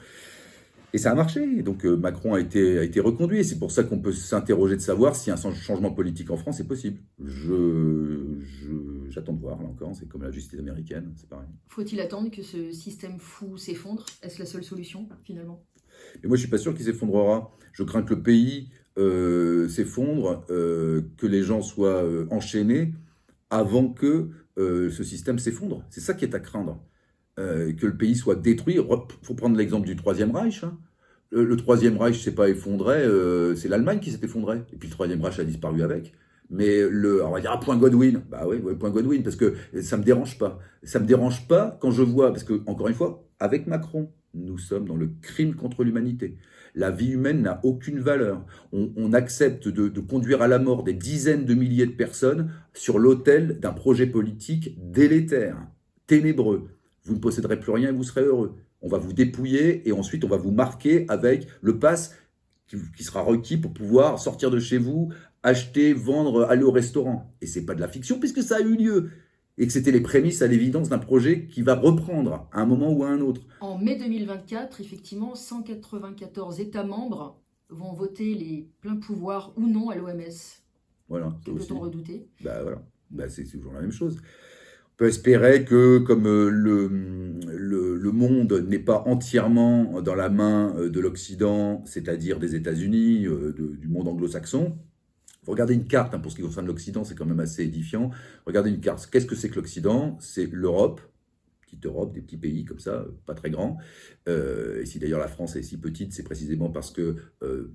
Et ça a marché. Donc Macron a été reconduit, et c'est pour ça qu'on peut s'interroger de savoir si un changement politique en France est possible. J'attends de voir, là encore, c'est comme la justice américaine, c'est pareil. Faut-il attendre que ce système fou s'effondre? Est-ce la seule solution, finalement? Mais moi, je ne suis pas sûr qu'il s'effondrera. Je crains que le pays s'effondre, que les gens soient enchaînés avant que ce système s'effondre. C'est ça qui est à craindre. Que le pays soit détruit. Il faut prendre l'exemple du Troisième Reich. Hein. Le Troisième Reich ne s'est pas effondré, c'est l'Allemagne qui s'est effondrée. Et puis le Troisième Reich a disparu avec. Mais on va dire, ah, point Godwin. Bah oui, point Godwin, parce que ça ne me dérange pas. Ça ne me dérange pas quand je vois, parce que, encore une fois, avec Macron, nous sommes dans le crime contre l'humanité. La vie humaine n'a aucune valeur. On accepte de conduire à la mort des dizaines de milliers de personnes sur l'autel d'un projet politique délétère, ténébreux. Vous ne posséderez plus rien et vous serez heureux. On va vous dépouiller et ensuite on va vous marquer avec le pass qui sera requis pour pouvoir sortir de chez vous, acheter, vendre, aller au restaurant. Et c'est pas de la fiction puisque ça a eu lieu. Et que c'était les prémices à l'évidence d'un projet qui va reprendre à un moment ou à un autre. En mai 2024, effectivement, 194 États membres vont voter les pleins pouvoirs ou non à l'OMS. Voilà. Que peut-on redouter? Bah voilà. Bah, c'est toujours la même chose. On peut espérer que, comme le monde n'est pas entièrement dans la main de l'Occident, c'est-à-dire des États-Unis, du monde anglo-saxon, faut regarder une carte, hein, pour ce qui concerne l'Occident, c'est quand même assez édifiant. Regardez une carte. Qu'est-ce que c'est que l'Occident? C'est l'Europe, petite Europe, des petits pays comme ça, pas très grands. Et si d'ailleurs la France est si petite, c'est précisément parce que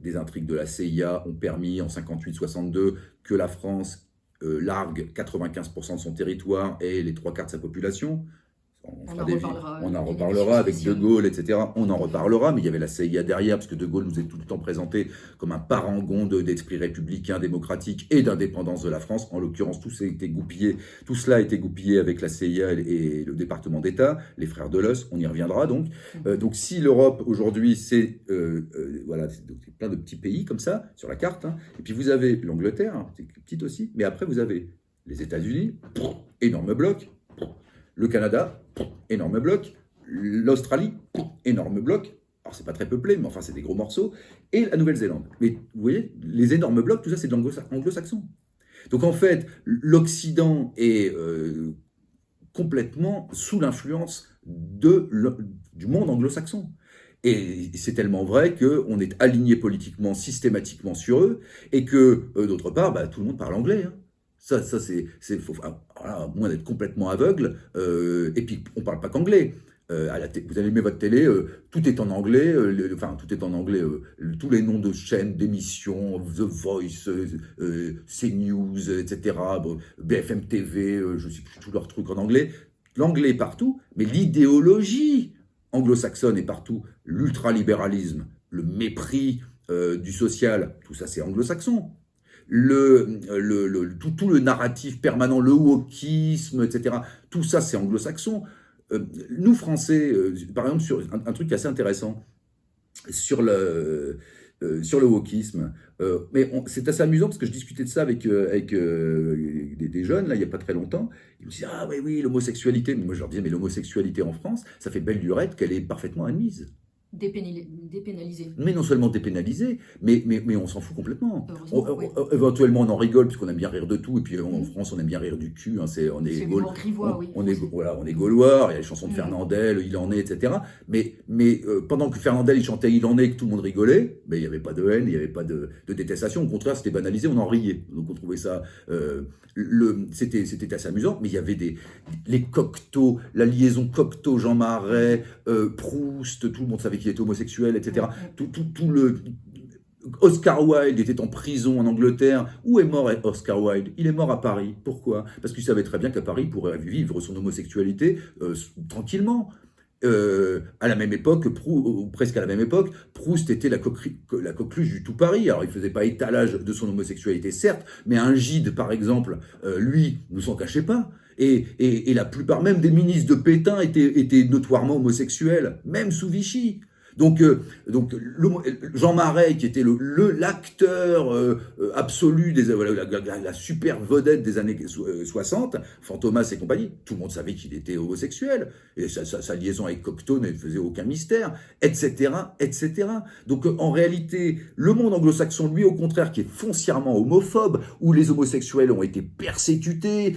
des intrigues de la CIA ont permis en 58-62 que la France largue 95% de son territoire et les 3/4 de sa population. On en reparlera avec De Gaulle, etc. On en reparlera, mais il y avait la CIA derrière, parce que De Gaulle nous est tout le temps présenté comme un parangon d'esprit républicain, démocratique et d'indépendance de la France. En l'occurrence, tout cela a été goupillé avec la CIA et le département d'État, les frères Deleuz, on y reviendra donc. Donc si l'Europe aujourd'hui, c'est voilà, c'est plein de petits pays comme ça, sur la carte, hein. Et puis vous avez l'Angleterre, hein, c'est petite aussi, mais après vous avez les États-Unis, énorme bloc, le Canada, énorme bloc. L'Australie, énorme bloc. Alors, c'est pas très peuplé, mais enfin, c'est des gros morceaux. Et la Nouvelle-Zélande. Mais vous voyez, les énormes blocs, tout ça, c'est de l'anglo-saxon. Donc, en fait, l'Occident est complètement sous l'influence du monde anglo-saxon. Et c'est tellement vrai qu'on est aligné politiquement, systématiquement sur eux, et que, d'autre part, bah, tout le monde parle anglais, hein. Ça à moins d'être complètement aveugle, et puis on ne parle pas qu'anglais. Vous allumez votre télé, tout est en anglais, tout est en anglais, tous les noms de chaînes, d'émissions, The Voice, CNews, etc., BFM TV, je ne sais plus, tous leurs trucs en anglais. L'anglais est partout, mais l'idéologie anglo-saxonne est partout. L'ultralibéralisme, le mépris du social, tout ça c'est anglo-saxon. Tout le narratif permanent, le wokisme, etc., tout ça c'est anglo-saxon. Nous, Français, par exemple, sur un truc assez intéressant, sur le wokisme, mais c'est assez amusant parce que je discutais de ça avec des jeunes, là, il n'y a pas très longtemps. Ils me disaient, ah oui, l'homosexualité. Mais moi, je leur disais, mais l'homosexualité en France, ça fait belle lurette qu'elle est parfaitement admise. Dépénalisé. Mais non seulement dépénalisé, mais on s'en fout complètement. Oui. Éventuellement, on en rigole, puisqu'on aime bien rire de tout, et puis en France, on aime bien rire du cul. Hein, on est gaulois, il y a les chansons de Fernandel, Il en est, etc. Mais pendant que Fernandel il chantait Il en est, que tout le monde rigolait, mais il n'y avait pas de haine, il n'y avait pas de détestation. Au contraire, c'était banalisé, on en riait. Donc on trouvait ça... c'était assez amusant, mais il y avait les Cocteau, la liaison Cocteau-Jean Marais, Proust, tout le monde savait qu'il était homosexuel, etc. Oscar Wilde était en prison en Angleterre. Où est mort Oscar Wilde? Il est mort à Paris. Pourquoi? Parce qu'il savait très bien qu'à Paris, il pourrait vivre son homosexualité tranquillement. À la même époque, ou presque à la même époque, Proust était la coqueluche du tout Paris. Alors, il ne faisait pas étalage de son homosexualité, certes, mais un Gide, par exemple, lui, ne s'en cachait pas. Et la plupart même des ministres de Pétain étaient notoirement homosexuels, même sous Vichy. Donc Jean Marais, qui était l'acteur absolu, la super vedette des années 60, Fantomas et compagnie, tout le monde savait qu'il était homosexuel, et sa liaison avec Cocteau ne faisait aucun mystère, etc., etc. Donc en réalité, le monde anglo-saxon, lui, au contraire, qui est foncièrement homophobe, où les homosexuels ont été persécutés,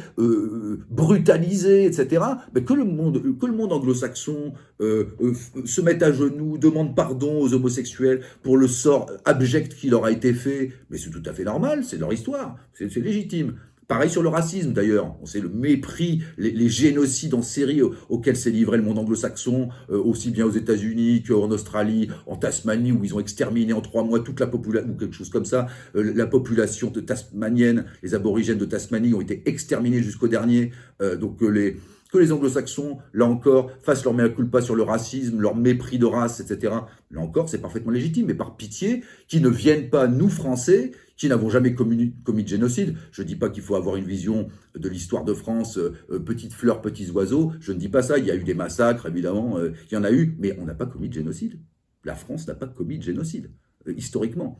brutalisés, etc., mais que le monde anglo-saxon se mette à genoux demande pardon aux homosexuels pour le sort abject qui leur a été fait, mais c'est tout à fait normal, c'est leur histoire, c'est légitime. Pareil sur le racisme d'ailleurs, on sait le mépris, les génocides en série auxquels s'est livré le monde anglo-saxon, aussi bien aux États-Unis qu'en Australie, en Tasmanie, où ils ont exterminé en 3 mois toute la population, ou quelque chose comme ça, la population tasmanienne, les aborigènes de Tasmanie ont été exterminés jusqu'au dernier, donc que les anglo-saxons, là encore, fassent leur mea culpa sur le racisme, leur mépris de race, etc. Là encore, c'est parfaitement légitime, mais par pitié, qu'ils ne viennent pas, nous, Français, qui n'avons jamais commis de génocide. Je ne dis pas qu'il faut avoir une vision de l'histoire de France, petites fleurs, petits oiseaux, je ne dis pas ça, il y a eu des massacres, évidemment, il y en a eu, mais on n'a pas commis de génocide. La France n'a pas commis de génocide, historiquement,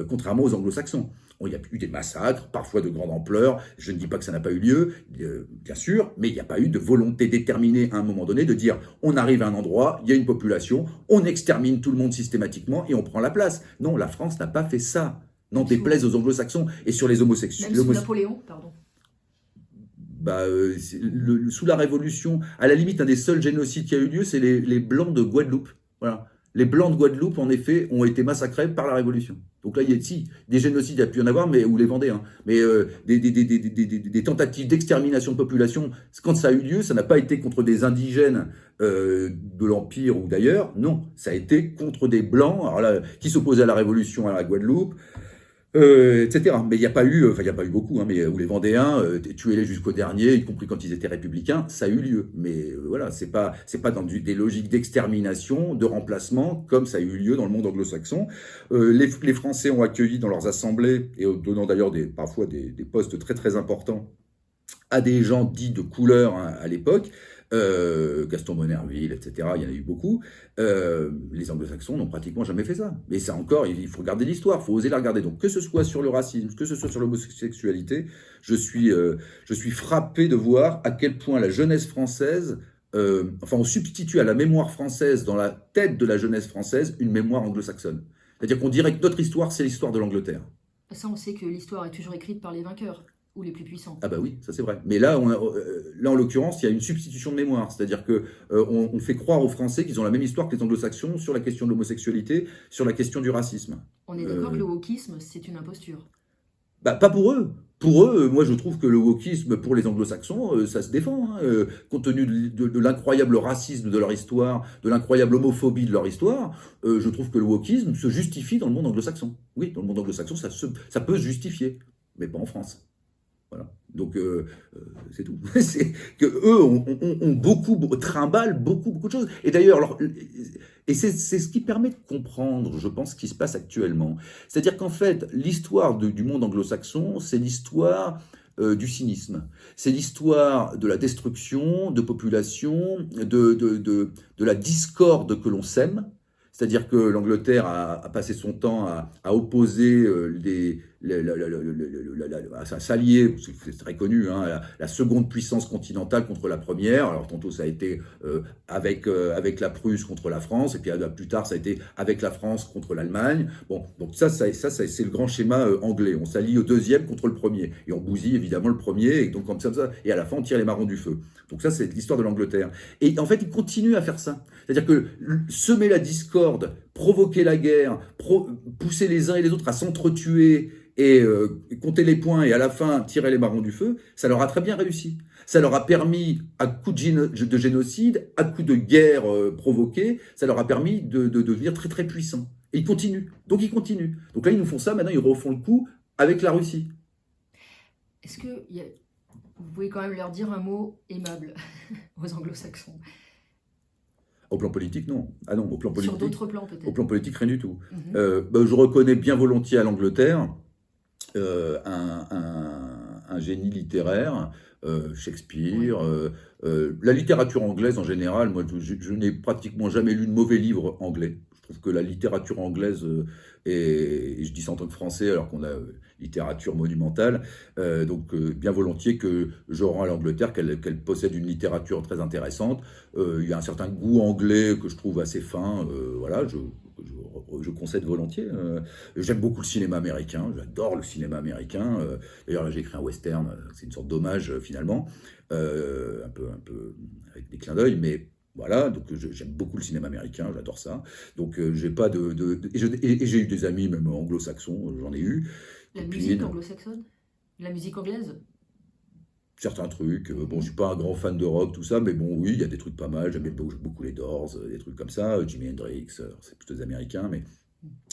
contrairement aux anglo-saxons. Il y a eu des massacres, parfois de grande ampleur, je ne dis pas que ça n'a pas eu lieu, bien sûr, mais il n'y a pas eu de volonté déterminée à un moment donné de dire on arrive à un endroit, il y a une population, on extermine tout le monde systématiquement et on prend la place. Non, la France n'a pas fait ça. N'en déplaise aux anglo-saxons. Et sur les homosexuels. Même sous Napoléon, pardon. Sous la Révolution, à la limite, un des seuls génocides qui a eu lieu, c'est les Blancs de Guadeloupe. Voilà. Les Blancs de Guadeloupe, en effet, ont été massacrés par la Révolution. Donc là, il y a des génocides, il y a pu y en avoir, mais ou les Vendéens. Mais des tentatives d'extermination de population, quand ça a eu lieu, ça n'a pas été contre des indigènes de l'Empire ou d'ailleurs. Non, ça a été contre des Blancs, alors là, qui s'opposaient à la Révolution à la Guadeloupe. Etc. Mais il n'y a pas eu, il n'y a pas eu beaucoup, hein, mais où les Vendéens tuaient-les jusqu'au dernier, y compris quand ils étaient républicains, ça a eu lieu. Mais voilà, c'est pas dans des logiques d'extermination, de remplacement, comme ça a eu lieu dans le monde anglo-saxon. Les Français ont accueilli dans leurs assemblées, et donnant d'ailleurs parfois des postes très très importants à des gens dits de couleur hein, à l'époque, Gaston Monnerville, etc., il y en a eu beaucoup. Les anglo-saxons n'ont pratiquement jamais fait ça. Mais ça encore, il faut regarder l'histoire, il faut oser la regarder. Donc que ce soit sur le racisme, que ce soit sur l'homosexualité, je suis frappé de voir à quel point la jeunesse française, on substitue à la mémoire française, dans la tête de la jeunesse française, une mémoire anglo-saxonne. C'est-à-dire qu'on dirait que notre histoire, c'est l'histoire de l'Angleterre. Ça, on sait que l'histoire est toujours écrite par les vainqueurs. Ou les plus puissants. Ah bah oui, ça c'est vrai. Mais là, en l'occurrence, il y a une substitution de mémoire. C'est-à-dire que on fait croire aux Français qu'ils ont la même histoire que les anglo-saxons sur la question de l'homosexualité, sur la question du racisme. On est d'accord que le wokisme, c'est une imposture. Pas pour eux. Pour eux, moi je trouve que le wokisme pour les anglo-saxons, ça se défend. Hein, compte tenu de l'incroyable racisme de leur histoire, de l'incroyable homophobie de leur histoire, je trouve que le wokisme se justifie dans le monde anglo-saxon. Oui, dans le monde anglo-saxon, ça peut se justifier, mais pas en France. Voilà. Donc c'est tout. C'est que eux ont trimballent beaucoup de choses. Et d'ailleurs, c'est ce qui permet de comprendre, je pense, ce qui se passe actuellement. C'est-à-dire qu'en fait, l'histoire du monde anglo-saxon, c'est l'histoire du cynisme. C'est l'histoire de la destruction de populations, de la discorde que l'on sème. C'est-à-dire que l'Angleterre a passé son temps à opposer à s'allier, c'est très connu, hein, la seconde puissance continentale contre la première. Alors tantôt ça a été avec la Prusse contre la France, et puis plus tard ça a été avec la France contre l'Allemagne. Bon, donc ça c'est le grand schéma anglais. On s'allie au deuxième contre le premier, et on bousille évidemment le premier, et donc comme ça, et à la fin on tire les marrons du feu. Donc ça c'est l'histoire de l'Angleterre. Et en fait ils continuent à faire ça. C'est-à-dire que semer la discorde, provoquer la guerre, pousser les uns et les autres à s'entretuer et compter les points et à la fin tirer les marrons du feu, ça leur a très bien réussi. Ça leur a permis, à coups de génocide, à coups de guerre provoquée, ça leur a permis de devenir très très puissants. Et ils continuent. Donc ils continuent. Donc là ils nous font ça, maintenant ils refont le coup avec la Russie. Est-ce que vous pouvez quand même leur dire un mot aimable aux anglo-saxons? Au plan politique, non. Ah non, au plan politique. Sur d'autres plans, peut-être. Au plan politique, rien du tout. Je reconnais bien volontiers à l'Angleterre un génie littéraire, Shakespeare. La littérature anglaise en général, moi, je n'ai pratiquement jamais lu de mauvais livre anglais. Je trouve que la littérature anglaise, et je dis ça en tant que Français, alors qu'on a littérature monumentale, donc bien volontiers que je rends à l'Angleterre qu'elle possède une littérature très intéressante. Il y a un certain goût anglais que je trouve assez fin, voilà, je concède volontiers. J'aime beaucoup le cinéma américain, j'adore le cinéma américain. D'ailleurs, là, j'ai écrit un western, c'est une sorte d'hommage finalement, un peu avec des clins d'œil, mais Voilà, donc j'aime beaucoup le cinéma américain, j'adore ça. Donc j'ai pas et j'ai eu des amis même anglo-saxons, j'en ai eu, La musique copines, anglo-saxonne? La musique anglaise? certains trucs. Bon, je Mhm. suis pas un grand fan de rock, tout ça, mais bon, oui, il y a des trucs pas mal. J'aimais beaucoup les Doors, des trucs comme ça, Jimi Hendrix, c'est plutôt des Américains, mais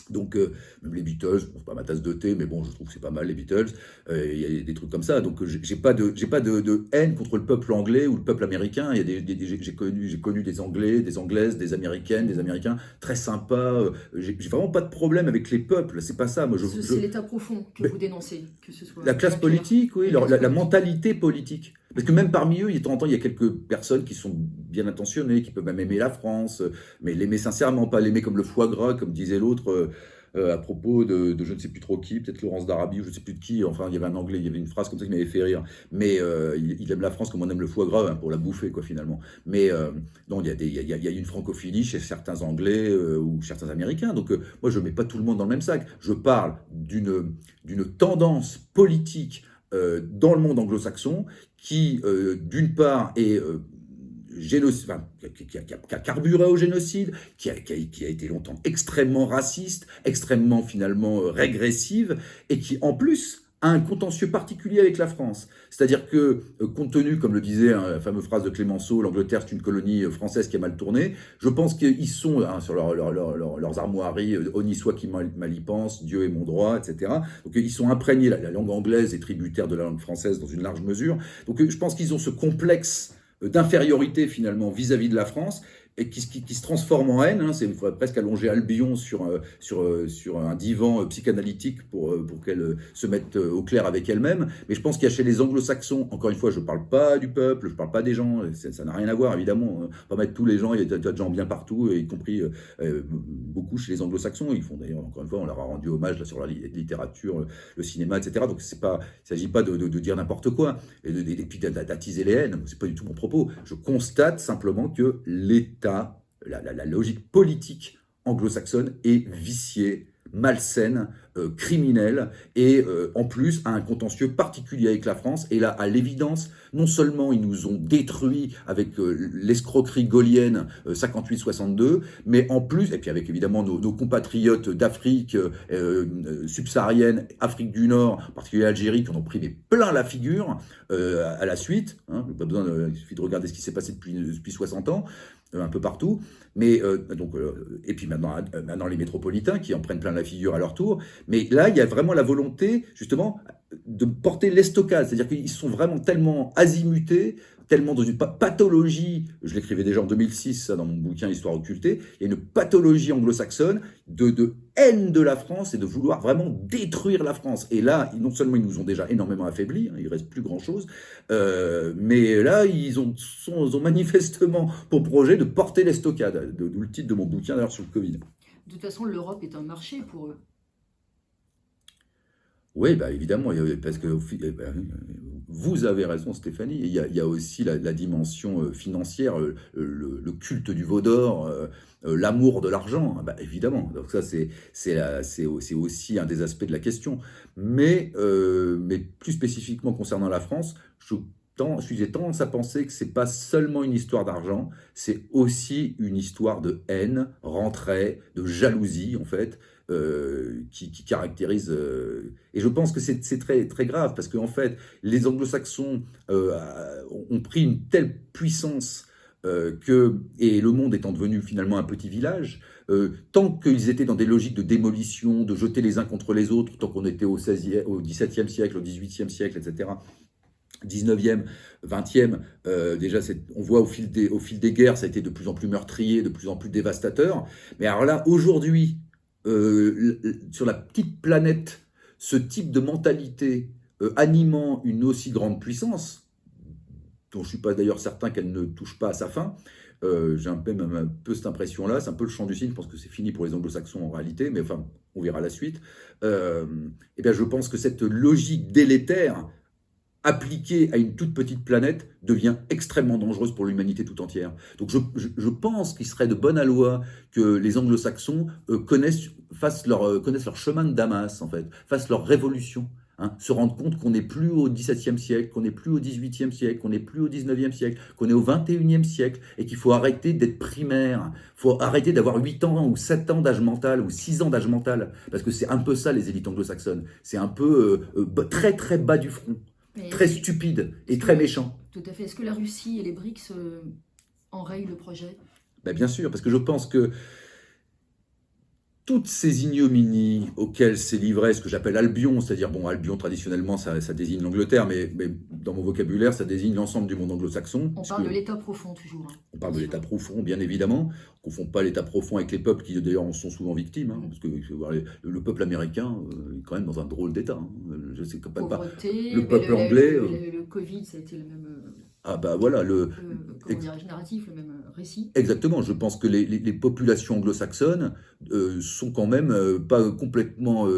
donc, même les Beatles, bon, c'est pas ma tasse de thé, mais bon, je trouve que c'est pas mal les Beatles. Il y a des trucs comme ça. Donc, j'ai pas de haine contre le peuple anglais ou le peuple américain. Il y a j'ai connu des Anglais, des Anglaises, des Américaines, des Américains très sympas. J'ai vraiment pas de problème avec les peuples. C'est pas ça. Moi, C'est l'état profond que mais vous dénoncez, que ce soit la classe bien clair. politique, oui, La classe la politique. mentalité politique. Parce que même parmi eux, il y a de temps en temps, il y a quelques personnes qui sont bien intentionnées, qui peuvent même aimer la France, mais l'aimer sincèrement, pas l'aimer comme le foie gras, comme disait l'autre à propos de je ne sais plus trop qui, peut-être Laurence d'Arabie, ou je ne sais plus de qui. Enfin, il y avait un anglais, il y avait une phrase comme ça qui m'avait fait rire. Mais il aime la France comme on aime le foie gras, hein, pour la bouffer, quoi, finalement. Mais non, il y a une francophilie chez certains Anglais ou certains Américains. Donc, moi, je ne mets pas tout le monde dans le même sac. Je parle d'une tendance politique dans le monde anglo-saxon qui, d'une part, est enfin, qui a carburé au génocide, qui a été longtemps extrêmement raciste, extrêmement finalement régressive, et qui en plus a un contentieux particulier avec la France. C'est-à-dire que, compte tenu, comme le disait hein, la fameuse phrase de Clémenceau, l'Angleterre c'est une colonie française qui a mal tourné, je pense qu'ils sont hein, sur leurs armoiries, honni soit qui mal y pense, Dieu est mon droit, etc. Donc ils sont imprégnés, la langue anglaise est tributaire de la langue française dans une large mesure. Donc je pense qu'ils ont ce complexe d'infériorité finalement vis-à-vis de la France et qui se transforme en haine. Hein, il faudrait presque allonger Albion sur un divan psychanalytique pour qu'elle se mette au clair avec elle-même. Mais je pense qu'il y a chez les anglo-saxons, encore une fois, je ne parle pas du peuple, je ne parle pas des gens, ça n'a rien à voir évidemment. On va pas mettre tous les gens, il y a des gens bien partout, y compris beaucoup chez les anglo-saxons. Ils font d'ailleurs, encore une fois, on leur a rendu hommage là, sur la littérature, le cinéma, etc. Donc il ne s'agit pas de dire n'importe quoi et puis d'attiser les haines. C'est pas du tout mon propos. Je constate simplement que l'État, la logique politique anglo-saxonne est viciée, malsaine, criminelle, et en plus a un contentieux particulier avec la France. Et là, à l'évidence, non seulement ils nous ont détruits avec l'escroquerie gaulienne 58-62, mais en plus, et puis avec évidemment nos compatriotes d'Afrique subsaharienne, Afrique du Nord, en particulier Algérie, qui en ont pris mais plein la figure à la suite. Hein, pas besoin il suffit de regarder ce qui s'est passé depuis 60 ans un peu partout, mais et puis maintenant les métropolitains qui en prennent plein la figure à leur tour, mais là il y a vraiment la volonté justement de porter l'estocade, c'est-à-dire qu'ils sont vraiment tellement azimutés, tellement dans une pathologie, je l'écrivais déjà en 2006 ça, dans mon bouquin Histoire occultée, il y a une pathologie anglo-saxonne de haine de la France et de vouloir vraiment détruire la France. Et là, non seulement ils nous ont déjà énormément affaiblis, hein, il ne reste plus grand-chose, mais là, ils ont manifestement pour projet de porter l'estocade, d'où le titre de mon bouquin d'ailleurs sur le Covid. De toute façon, l'Europe est un marché pour eux. Oui, bah évidemment, parce que vous avez raison, Stéphanie. Il y a aussi la dimension financière, le culte du veau d'or, l'amour de l'argent, bah, évidemment. Donc ça, c'est aussi un des aspects de la question. Mais plus spécifiquement concernant la France, j'ai tendance à penser que c'est pas seulement une histoire d'argent, c'est aussi une histoire de haine, rentrée, de jalousie en fait, qui caractérise. Et je pense que c'est très, très grave parce qu'en fait, les anglo-saxons ont pris une telle puissance et le monde étant devenu finalement un petit village, tant qu'ils étaient dans des logiques de démolition, de jeter les uns contre les autres, tant qu'on était au XVIIe siècle, au XVIIIe siècle, etc., 19e, 20e, déjà on voit au fil des guerres, ça a été de plus en plus meurtrier, de plus en plus dévastateur. Mais alors là, aujourd'hui, sur la petite planète, ce type de mentalité animant une aussi grande puissance, dont je ne suis pas d'ailleurs certain qu'elle ne touche pas à sa fin, j'ai même un peu cette impression-là, c'est un peu le chant du cygne, je pense que c'est fini pour les anglo-saxons en réalité, mais enfin, on verra la suite. Et bien, je pense que cette logique délétère, appliquée à une toute petite planète, devient extrêmement dangereuse pour l'humanité tout entière. Donc je pense qu'il serait de bonne loi que les anglo-saxons connaissent leur chemin de Damas, en fait, fassent leur révolution Hein, se rendre compte qu'on n'est plus au XVIIe siècle, qu'on n'est plus au XVIIIe siècle, qu'on n'est plus au XIXe siècle, qu'on est au XXIe siècle et qu'il faut arrêter d'être primaire. Il faut arrêter d'avoir 8 ans ou 7 ans d'âge mental ou 6 ans d'âge mental. Parce que c'est un peu ça les élites anglo-saxonnes. C'est un peu très très bas du front, Mais très stupide et très méchant. tout à fait. Est-ce que la Russie et les BRICS enrayent le projet? Ben bien sûr, parce que je pense que toutes ces ignominies auxquelles s'est livré ce que j'appelle Albion, c'est-à-dire, bon, Albion traditionnellement ça désigne l'Angleterre, mais dans mon vocabulaire ça désigne l'ensemble du monde anglo-saxon. On parle de l'État profond toujours. Hein. On parle de l'État profond, bien évidemment. On ne confond pas l'État profond avec les peuples qui d'ailleurs en sont souvent victimes, hein, parce que le peuple américain est quand même dans un drôle d'État. Hein. Je sais quand même pas. Pauvreté, Le peuple anglais. Le Covid, ça a été le même. Ah bah voilà, Comment dirais-je, narratif, le même récit. Exactement, je pense que les populations anglo-saxonnes sont quand même pas complètement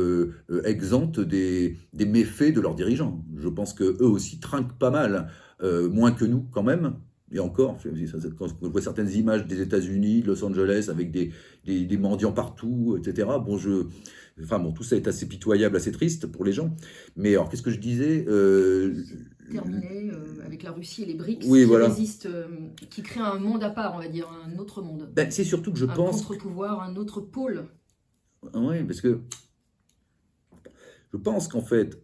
exemptes des méfaits de leurs dirigeants. Je pense qu'eux aussi trinquent pas mal, moins que nous quand même. Et encore, quand je vois certaines images des États-Unis, de Los Angeles, avec des mendiants partout, etc. Bon, tout ça est assez pitoyable, assez triste pour les gens. Mais alors, qu'est-ce que je disais Terminé avec la Russie et les BRICS oui, qui voilà. résistent, qui créent un monde à part, on va dire, un autre monde. Ben, c'est surtout que je pense... Un contre-pouvoir, un autre pôle. Oui, parce que je pense qu'en fait,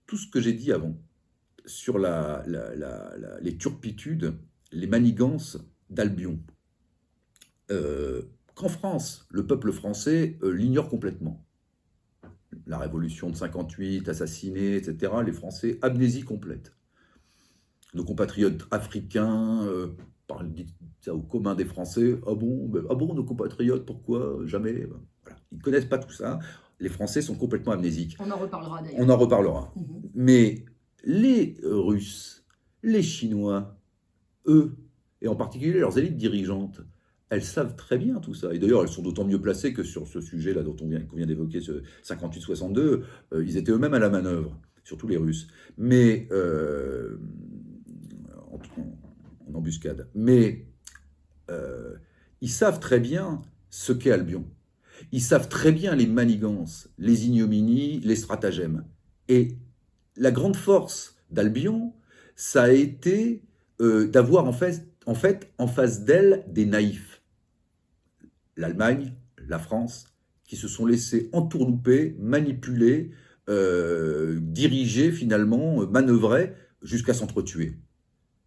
tout ce que j'ai dit avant sur les turpitudes, les manigances d'Albion, qu'en France, le peuple français l'ignore complètement. La révolution de 58, assassinés, etc., les Français, amnésie complète. Nos compatriotes africains parlent ça au commun des Français. Ah bon, nos compatriotes, pourquoi jamais? Voilà. Ils ne connaissent pas tout ça. Les Français sont complètement amnésiques. On en reparlera d'ailleurs. On en reparlera. Mais les Russes, les Chinois, eux, et en particulier leurs élites dirigeantes, elles savent très bien tout ça. Et d'ailleurs, elles sont d'autant mieux placées que sur ce sujet-là qu'on vient d'évoquer, ce 58-62, ils étaient eux-mêmes à la manœuvre, surtout les Russes. Mais en embuscade. Mais ils savent très bien ce qu'est Albion. Ils savent très bien les manigances, les ignominies, les stratagèmes. Et la grande force d'Albion, ça a été d'avoir en fait en face d'elle des naïfs. L'Allemagne, la France, qui se sont laissés entourlouper, manipuler, diriger finalement, manœuvrer jusqu'à s'entretuer.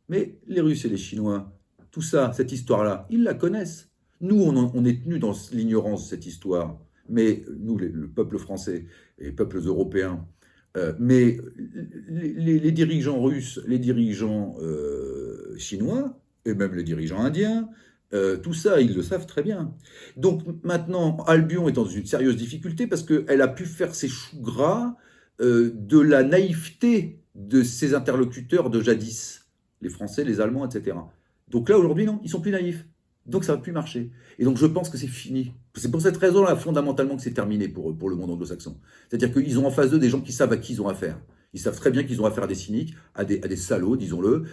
Mais les Russes et les Chinois, tout ça, cette histoire-là, ils la connaissent. Nous, on est tenus dans l'ignorance de cette histoire. Mais nous, le peuple français et les peuples européens, mais les dirigeants russes, les dirigeants chinois, et même les dirigeants indiens, tout ça, ils le savent très bien. Donc maintenant, Albion est dans une sérieuse difficulté parce qu'elle a pu faire ses choux gras de la naïveté de ses interlocuteurs de jadis, les Français, les Allemands, etc. Donc là, aujourd'hui, non, ils sont plus naïfs. Donc ça ne va plus marcher. Et donc je pense que c'est fini. C'est pour cette raison-là, fondamentalement, que c'est terminé pour le monde anglo-saxon. C'est-à-dire qu'ils ont en face d'eux des gens qui savent à qui ils ont affaire. Ils savent très bien qu'ils ont affaire à des cyniques, à des salauds, disons-le.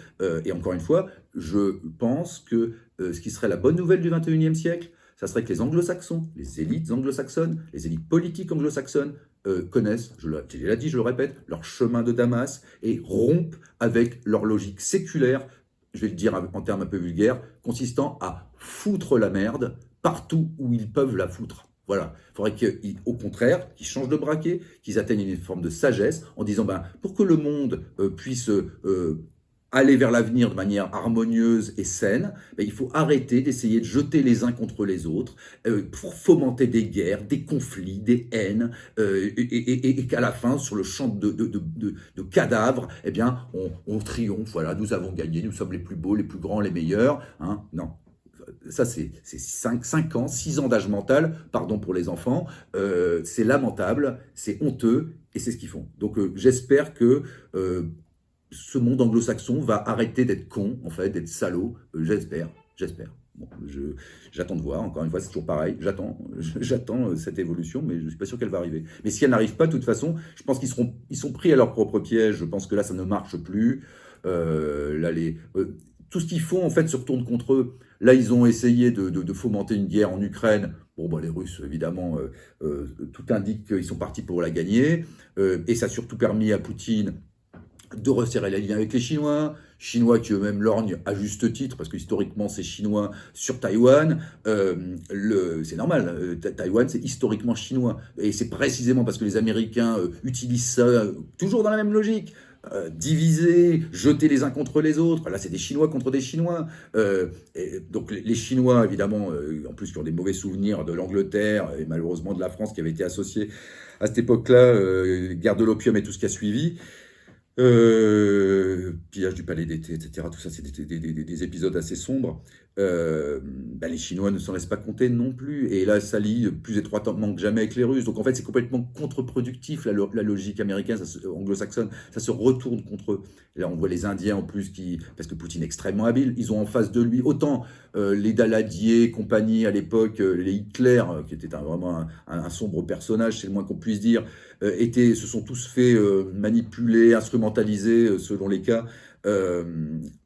Et encore une fois, je pense que ce qui serait la bonne nouvelle du XXIe siècle, ça serait que les anglo-saxons, les élites anglo-saxonnes, les élites politiques anglo-saxonnes connaissent, je l'ai dit, je le répète, leur chemin de Damas et rompent avec leur logique séculaire, je vais le dire en termes un peu vulgaires, consistant à foutre la merde partout où ils peuvent la foutre. Voilà. Il faudrait qu'au contraire, qu'ils changent de braquet, qu'ils atteignent une forme de sagesse en disant, pour que le monde puisse aller vers l'avenir de manière harmonieuse et saine, il faut arrêter d'essayer de jeter les uns contre les autres pour fomenter des guerres, des conflits, des haines, et qu'à la fin, sur le champ de cadavres, on triomphe. Voilà, nous avons gagné, nous sommes les plus beaux, les plus grands, les meilleurs. Hein. Non. Ça, c'est 5 ans, 6 ans d'âge mental, pardon pour les enfants, c'est lamentable, c'est honteux, et c'est ce qu'ils font. Donc j'espère que ce monde anglo-saxon va arrêter d'être con, en fait, d'être salaud, j'espère. Bon, j'attends de voir, encore une fois, c'est toujours pareil, j'attends cette évolution, mais je ne suis pas sûr qu'elle va arriver. Mais si elle n'arrive pas, de toute façon, je pense ils sont pris à leur propre piège, je pense que là, ça ne marche plus. Tout ce qu'ils font, en fait, se retourne contre eux. Là, ils ont essayé de fomenter une guerre en Ukraine. Bon, bah, les Russes, évidemment, tout indique qu'ils sont partis pour la gagner. Et ça a surtout permis à Poutine de resserrer les liens avec les Chinois qui eux-mêmes lorgnent à juste titre, parce que historiquement c'est chinois sur Taïwan. C'est normal, Taïwan c'est historiquement chinois, et c'est précisément parce que les Américains utilisent ça toujours dans la même logique. Diviser, jeter les uns contre les autres. Là, c'est des Chinois contre des Chinois. Donc, les Chinois, évidemment, en plus, qui ont des mauvais souvenirs de l'Angleterre et malheureusement de la France, qui avait été associée à cette époque-là, guerre de l'opium et tout ce qui a suivi. Pillage du palais d'été, etc. Tout ça, c'est des épisodes assez sombres. Les Chinois ne s'en laissent pas compter non plus. Et là, ça lie plus étroitement que jamais avec les Russes. Donc en fait, c'est complètement contre-productif, la logique américaine, anglo-saxonne. Ça se retourne contre eux. Et là, on voit les Indiens en plus, parce que Poutine est extrêmement habile. Ils ont en face de lui autant les Daladier, compagnie à l'époque, les Hitler, qui était vraiment un sombre personnage, c'est le moins qu'on puisse dire, se sont tous fait manipuler, instrumentaliser selon les cas.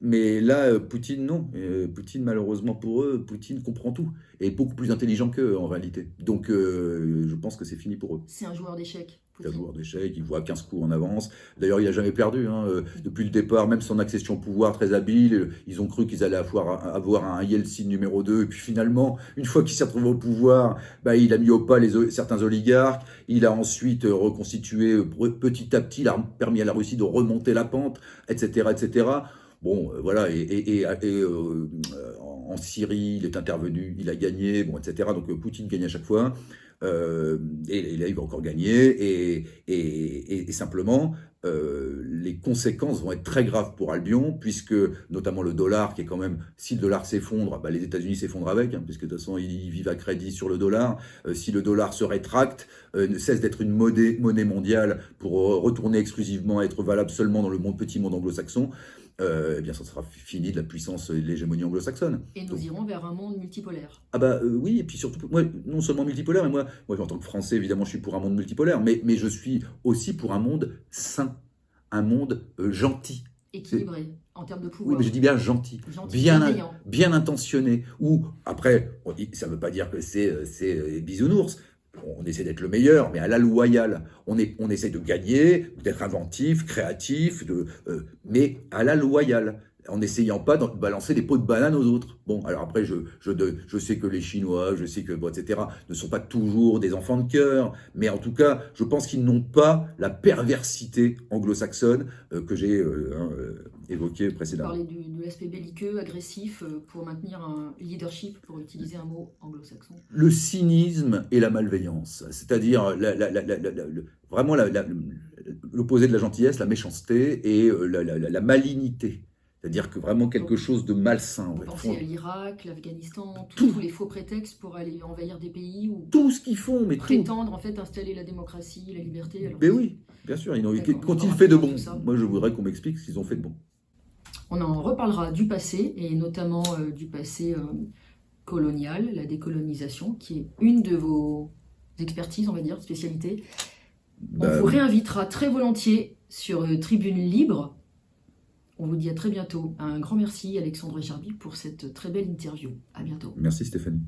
Mais là, Poutine, non. Poutine, malheureusement pour eux, Poutine comprend tout. Et est beaucoup plus intelligent qu'eux, en réalité. Donc, je pense que c'est fini pour eux. C'est un joueur d'échecs. C'est un joueur d'échecs, il voit 15 coups en avance. D'ailleurs, il n'a jamais perdu. Depuis le départ, même son accession au pouvoir très habile, ils ont cru qu'ils allaient avoir un Yeltsin numéro 2. Et puis finalement, une fois qu'il s'est retrouvé au pouvoir, il a mis au pas certains oligarques. Il a ensuite reconstitué petit à petit, il a permis à la Russie de remonter la pente, etc. etc. Bon, voilà, en Syrie, il est intervenu, il a gagné, bon, etc. Donc Poutine gagne à chaque fois. Et là, il va encore gagner. Et simplement, les conséquences vont être très graves pour Albion, puisque notamment le dollar, qui est quand même, si le dollar s'effondre, les États-Unis s'effondrent avec, puisque de toute façon, ils vivent à crédit sur le dollar. Si le dollar se rétracte, ne cesse d'être une monnaie mondiale pour retourner exclusivement à être valable seulement dans le petit monde anglo-saxon, eh bien, ça sera fini de la puissance et de l'hégémonie anglo-saxonne. Et nous irons vers un monde multipolaire. Oui, et puis surtout, moi, non seulement multipolaire, mais moi en tant que Français, évidemment, je suis pour un monde multipolaire, mais je suis aussi pour un monde sain, un monde gentil. Équilibré, en termes de pouvoir. Oui, mais je dis bien gentil, bien intentionné. Ou, après, ça ne veut pas dire que c'est bisounours. On essaie d'être le meilleur, mais à la loyale. On essaie de gagner, d'être inventif, créatif, mais à la loyale, en n'essayant pas de balancer des pots de banane aux autres. Bon, alors après, je sais que les Chinois, je sais que, etc., ne sont pas toujours des enfants de cœur, mais en tout cas, je pense qu'ils n'ont pas la perversité anglo-saxonne que j'ai évoquée précédemment. Vous parlez de l'aspect belliqueux, agressif, pour maintenir un leadership, pour utiliser un mot anglo-saxon. Le cynisme et la malveillance, c'est-à-dire vraiment l'opposé de la gentillesse, la méchanceté et la malignité. C'est-à-dire que vraiment quelque chose de malsain. Vous pensez à l'Irak, l'Afghanistan, tous les faux prétextes pour aller envahir des pays ou tout ce qu'ils font, mais prétendre en fait installer la démocratie, la liberté. Mais oui, bien sûr. Qu'ont-ils fait de bon? Moi, je voudrais qu'on m'explique ce qu'ils ont fait de bon. On en reparlera du passé, et notamment du passé colonial, la décolonisation, qui est une de vos expertises, on va dire, spécialités. On vous réinvitera très volontiers sur Tribune Libre. On vous dit à très bientôt. Un grand merci Alexandre Jarby pour cette très belle interview. À bientôt. Merci Stéphanie.